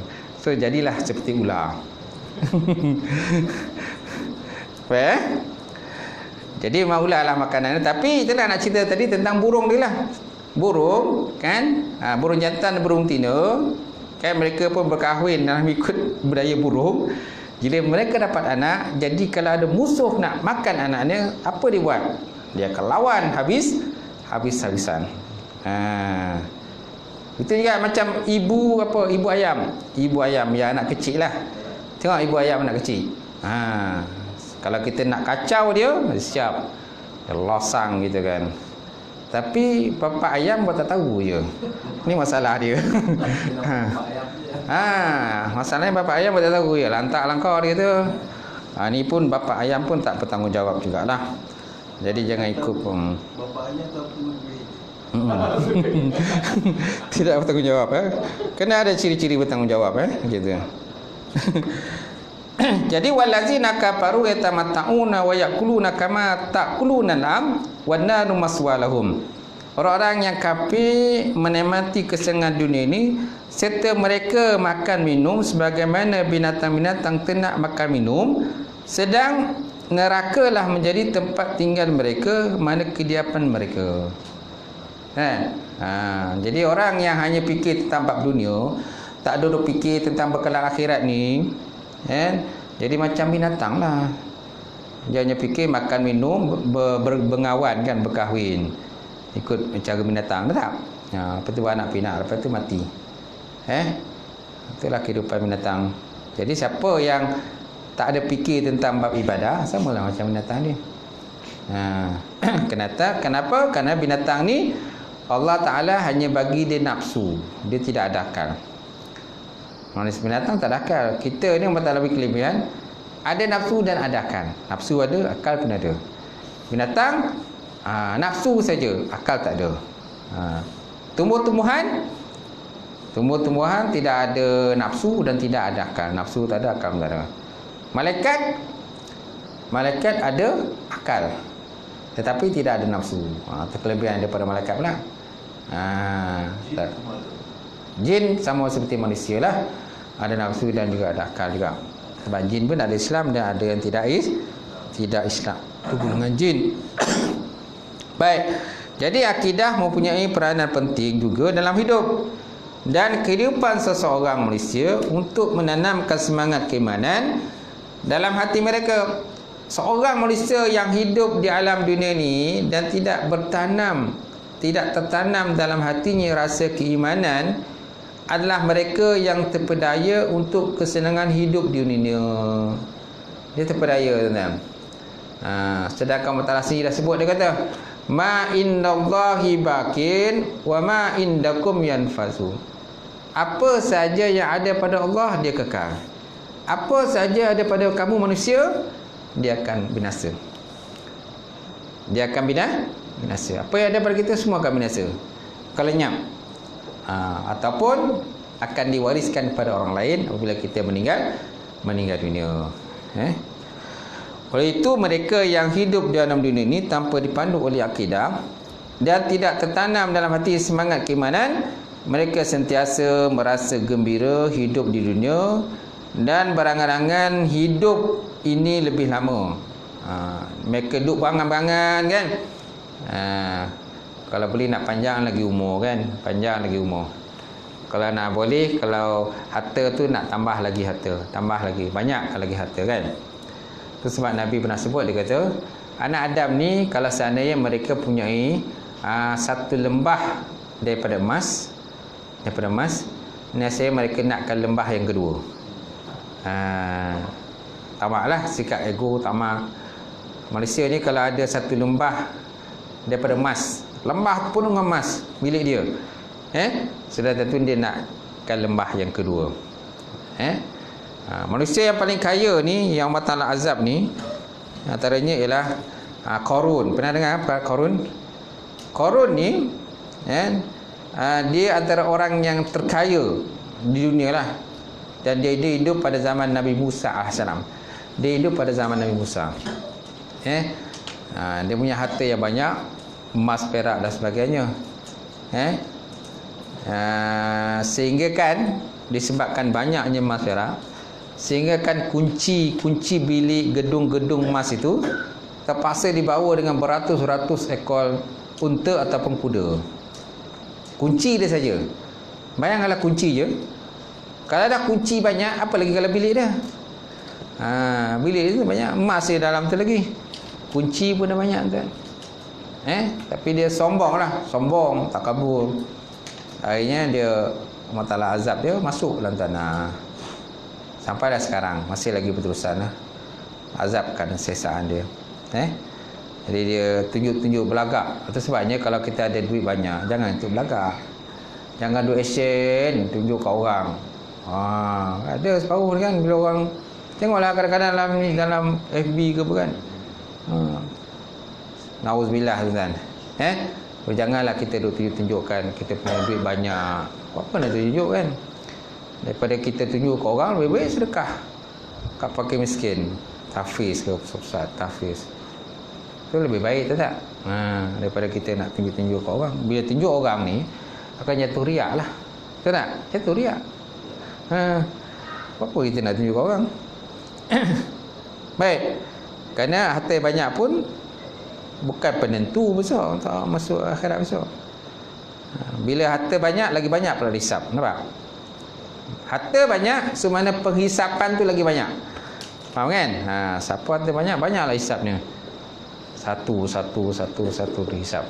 So jadilah seperti ular. Jadi memang ular lah makanan. Tapi itulah nak cerita tadi tentang burung dia lah. Burung kan, burung jantan dan burung betina kan, mereka pun berkahwin dalam ikut budaya burung. Bila mereka dapat anak, jadi kalau ada musuh nak makan anaknya, apa dia buat? Dia akan lawan habis-habisan. Itu juga macam ibu ayam. Ibu ayam yang anak kecil lah. Tengok ibu ayam anak kecil. Kalau kita nak kacau dia, siap. Dia losang gitu kan. Tapi bapa ayam buat tak tahu je. Ini masalah dia. Masalahnya bapa ayam buat tak tahu je. Lantak langkau dia tu. Ni pun bapa ayam pun tak bertanggungjawab jugalah. Jadi jangan ikut pun. Bapa ayam tak perlu tidak bertanggungjawab. Kena ada ciri-ciri bertanggungjawab gitu. Jadi walazina kafaru yatamatta'una wa ya'kuluna kama ta'kuluna al-am wan naru maswalahum. Orang-orang yang kafir menikmati kesenangan dunia ini serta mereka makan minum sebagaimana binatang-binatang ternak makan minum, sedang nerakalah menjadi tempat tinggal mereka, mana kediaman mereka. Jadi orang yang hanya fikir tentang bab dunia, tak duduk fikir tentang bekalan akhirat ni, jadi macam binatang lah. Dia hanya fikir makan minum, berbengawan kan, berkahwin, ikut cara binatang, tak? Lepas tu anak pinak, lepas tu mati. Itulah kehidupan binatang. Jadi siapa yang tak ada fikir tentang bab ibadah, samalah macam binatang ni. Kenapa? Kerana binatang ni Allah Ta'ala hanya bagi dia nafsu. Dia tidak ada akal. Manusia binatang tak ada akal. Kita ni Allah Ta'ala bagi kelebihan, ada nafsu dan ada akal. Nafsu ada, akal pun ada. Binatang nafsu saja, akal tak ada. Tumbuh-tumbuhan tidak ada nafsu dan tidak ada akal. Nafsu tak ada, akal pun tak ada. Malaikat ada akal, tetapi tidak ada nafsu. Itu kelebihan daripada malaikat pula. Jin sama seperti manusia lah, ada nafsu dan juga ada akal juga. Sebab jin pun ada Islam dan ada yang tidak Islam. Itu golongan jin. Baik. Jadi akidah mempunyai peranan penting juga dalam hidup dan kehidupan seseorang manusia untuk menanamkan semangat keimanan dalam hati mereka. Seorang manusia yang hidup di alam dunia ni dan tidak tertanam dalam hatinya rasa keimanan adalah mereka yang terpedaya untuk kesenangan hidup di dunia. Dia terpedaya, tuan-tuan. Sedangkan Allah Ta'ala sendiri dah sebut, dia kata, ma indallahi bakin wa ma indakum yanfasu. Apa saja yang ada pada Allah, dia kekal. Apa saja ada pada kamu manusia, dia akan binasa. Dia akan binasa. Apa yang ada pada kita semua akan binasa, akan lenyap. ataupun akan diwariskan kepada orang lain apabila kita meninggal dunia. Oleh itu mereka yang hidup di dalam dunia ini tanpa dipandu oleh akidah dan tidak tertanam dalam hati semangat keimanan, mereka sentiasa merasa gembira hidup di dunia dan berangan-angan hidup ini lebih lama. Mereka duduk berangan-angan kan. Kalau boleh nak panjang lagi umur kan, panjang lagi umur. Kalau nak boleh, kalau harta tu nak tambah lagi harta, tambah lagi banyak lagi harta kan. Itu sebab Nabi pernah sebut, dia kata anak Adam ni kalau seandainya mereka punyai satu lembah daripada emas, nasihat mereka nakkan lembah yang kedua. Tamaklah sikap ego, tamak. Malaysia ni kalau ada satu lembah daripada emas, lembah penuh dengan emas milik dia, sudah tentu dia nakkan lembah yang kedua. Manusia yang paling kaya ni, yang Allah Ta'ala azab ni, antaranya ialah Qarun. Pernah dengar apa Qarun? Qarun ni dia antara orang yang terkaya di dunia lah. Dan dia hidup pada zaman Nabi Musa AS. Dia hidup pada zaman Nabi Musa. Dia punya harta yang banyak, emas, perak dan sebagainya. Sehingga kan disebabkan banyaknya emas perak, sehingga kan kunci bilik gedung-gedung emas itu terpaksa dibawa dengan beratus-ratus ekor unta ataupun kuda. Kunci dia saja. Bayangkanlah kunci je. Kalau ada kunci banyak, apa lagi kalau bilik dia? Bilik itu banyak emas dia dalam tu lagi. Kunci pun dah banyak tuan. Tapi dia sombong lah, sombong, takabur. Akhirnya dia Allah Ta'ala azab dia, masuk dalam tanah. Sampailah sekarang masih lagi berterusan lah. Azabkan sesaan dia. Jadi dia tunjuk-tunjuk belagak. Itu sebabnya kalau kita ada duit banyak, jangan untuk belagak. Jangan duit action tunjuk ke orang. Ada separuh kan bila orang tengoklah kadang-kadang dalam FB ke apa kan. Nauzubillah tuan. Janganlah kita tunjukkan kita punya duit banyak. Apa nak tunjuk kan? Daripada kita tunjuk ke orang, lebih baik sedekah kat fakir miskin, tahfiz ke pusat tahfiz. Itu lebih baik tak? Daripada kita nak tunjuk-tunjuk ke orang. Bila tunjuk orang ni akan jatuh riak lah. Betul tak? Jatuh riak. Apa kita nak tunjuk ke orang? Baik. Kerana harta banyak pun bukan penentu besar untuk masuk akhirat besar. Bila harta banyak, lagi banyak pula hisap. Nampak? Harta banyak, semana penghisapan tu lagi banyak. Faham kan? Siapa harta banyak, banyaklah hisapnya. Satu dihisap.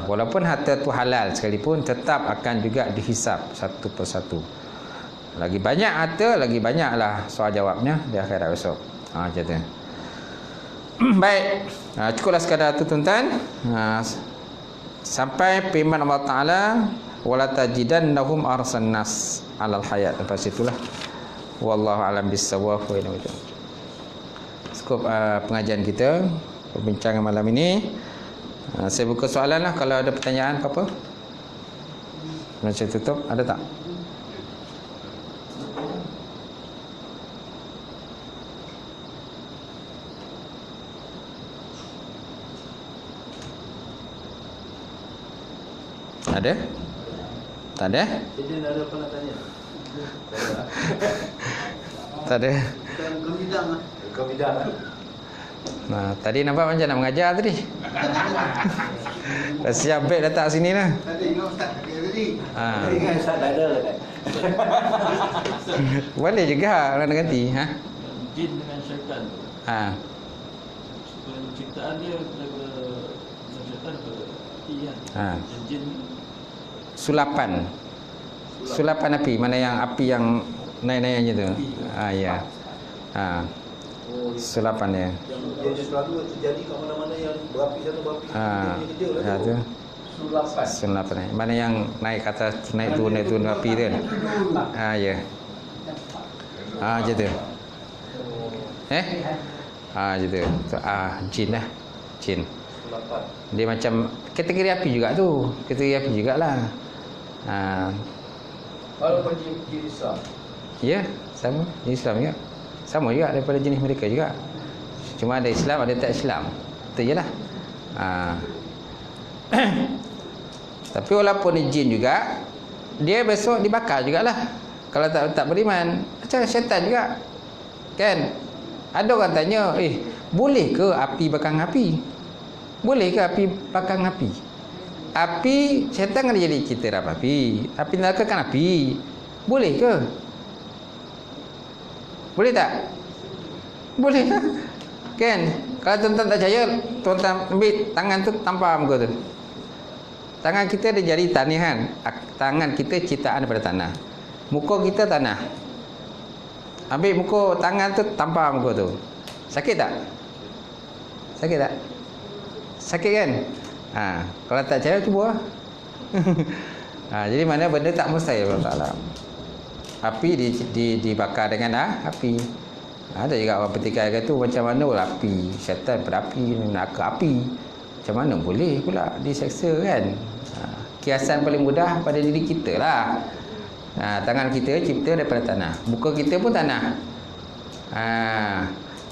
Walaupun harta tu halal sekalipun, tetap akan juga dihisap satu persatu. Lagi banyak harta, lagi banyaklah soal jawabnya di akhirat besok. Macam tu. Baik. Cukuplah sekadar tu tuan-tuan. Sampai firman Allah Ta'ala, wala tajidannahum arsan nas alal hayat. Lepas itulah wallahu alam bissawab. Cukup pengajian kita, perbincangan malam ini. Saya buka soalan lah kalau ada pertanyaan apa-apa. Macam tutup, ada tak? Ada? Tak ada? Jadi ada apa nak tanya? Tak ada. Kau bidang Tadi nampak macam nak mengajar tadi. Dah siap beg datang sini lah. Tadi kau start tadi. Tadi kan start tak ada kan. Boleh juga orang nak ganti. Jin dengan syaitan tu. Penciptaan dia daripada syaitan ke kan. Jin ni Sulapan api. Mana yang api yang naik-naiknya tu? Ya. Sulapan dia. Yang selalu terjadi kat mana-mana yang berapi satu berapi. Ya tu. Sulapan. Mana yang naik ke atas, naik turun api tu kan? Ya. Macam tu. Macam tu. Jin lah. Jin. Dia macam kategori api juga tu. Kategori api jugalah. Walaupun jin Islam. Ya, sama Islam juga. Sama juga daripada jenis mereka juga. Cuma ada Islam, ada tak Islam. Itu je lah. Tapi walaupun jin juga, dia besok dibakar jugalah. Kalau tak beriman, macam syaitan juga. Kan? Ada orang tanya, boleh ke api bakar api? Boleh ke api bakar api? Api, syaitan kan jadi cerita api. Api neraka kan api. Boleh ke? Boleh tak? Boleh tak? Kan? Kalau tuan-tuan tak percaya, tuan-tuan ambil tangan tu tampar muka tu. Tangan kita dia jadi tanihan. Tangan kita ciptaan daripada tanah. Muka kita tanah. Ambil muka tangan tu tampar muka tu. Sakit tak? Sakit tak? Sakit kan? Kalau tak percaya cuba. Jadi mana benda tak mustahil Allah Taala. Api dibakar dengan api. Ada juga orang petikai kata macam mana pula api, syaitan berapi, neraka api. Macam mana boleh pula diseksa kan? Kiasan paling mudah pada diri kita lah. Tangan kita cipta daripada tanah. Muka kita pun tanah.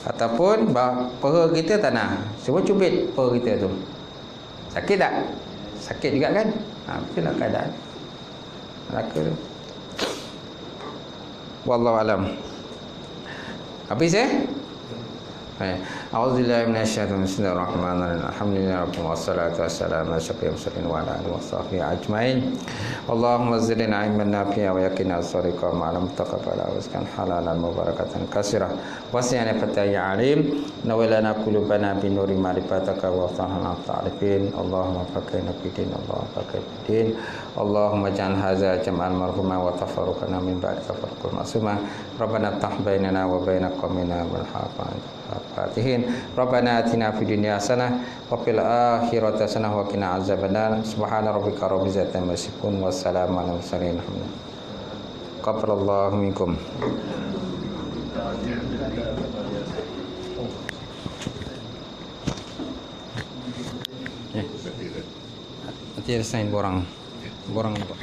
Ataupun peha kita tanah. Cuba cubit peha kita tu. Sakit tak? Sakit juga kan? Itulah keadaan neraka tu. Wallahu alam. Habis A'udzubillahi minasyaitonir rajim. Bismillahirrahmanirrahim. Alhamdulillahirabbil wassalatu wassalamu ala asyrofil mursalin wa ala alihi washabbihi ajmain. Allahumma zidna ilman nafi'a wa yaqina as-sariqa wa ma'lam taqabbala wa rizqan halalan mubarakatan katsira. Wasi'ana fataya alim. Nawalana qulubana bi nuri ma'rifataka wa fahma ta'rifin. Allahumma faqihna fid din. Allahumma faqihna fid din. Allahumma ja'al hadza jam'an marhuma wa tafarruqana min ba'di tafarruqin ma'suma. Rabbana tah bainana wa baina qaumina bil haqqi Fatihin. Rabbana atina fid dunya hasanah wa fil akhirati hasanah wa qina azabannar. Subhana rabbika rabbil izzati amma yasifun wa salamun alal mursalin. Qafalallahu minkum. Nanti ada sign borang apa?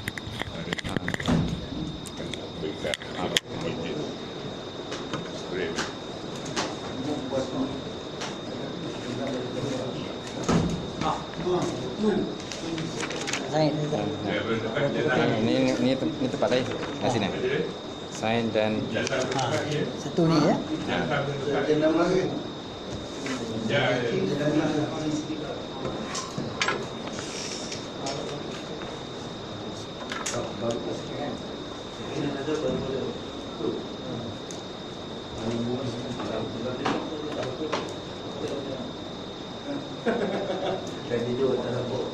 Ini tempat lain. Di sini. Sign dan satu ni ya. Jadi dua tak nampak.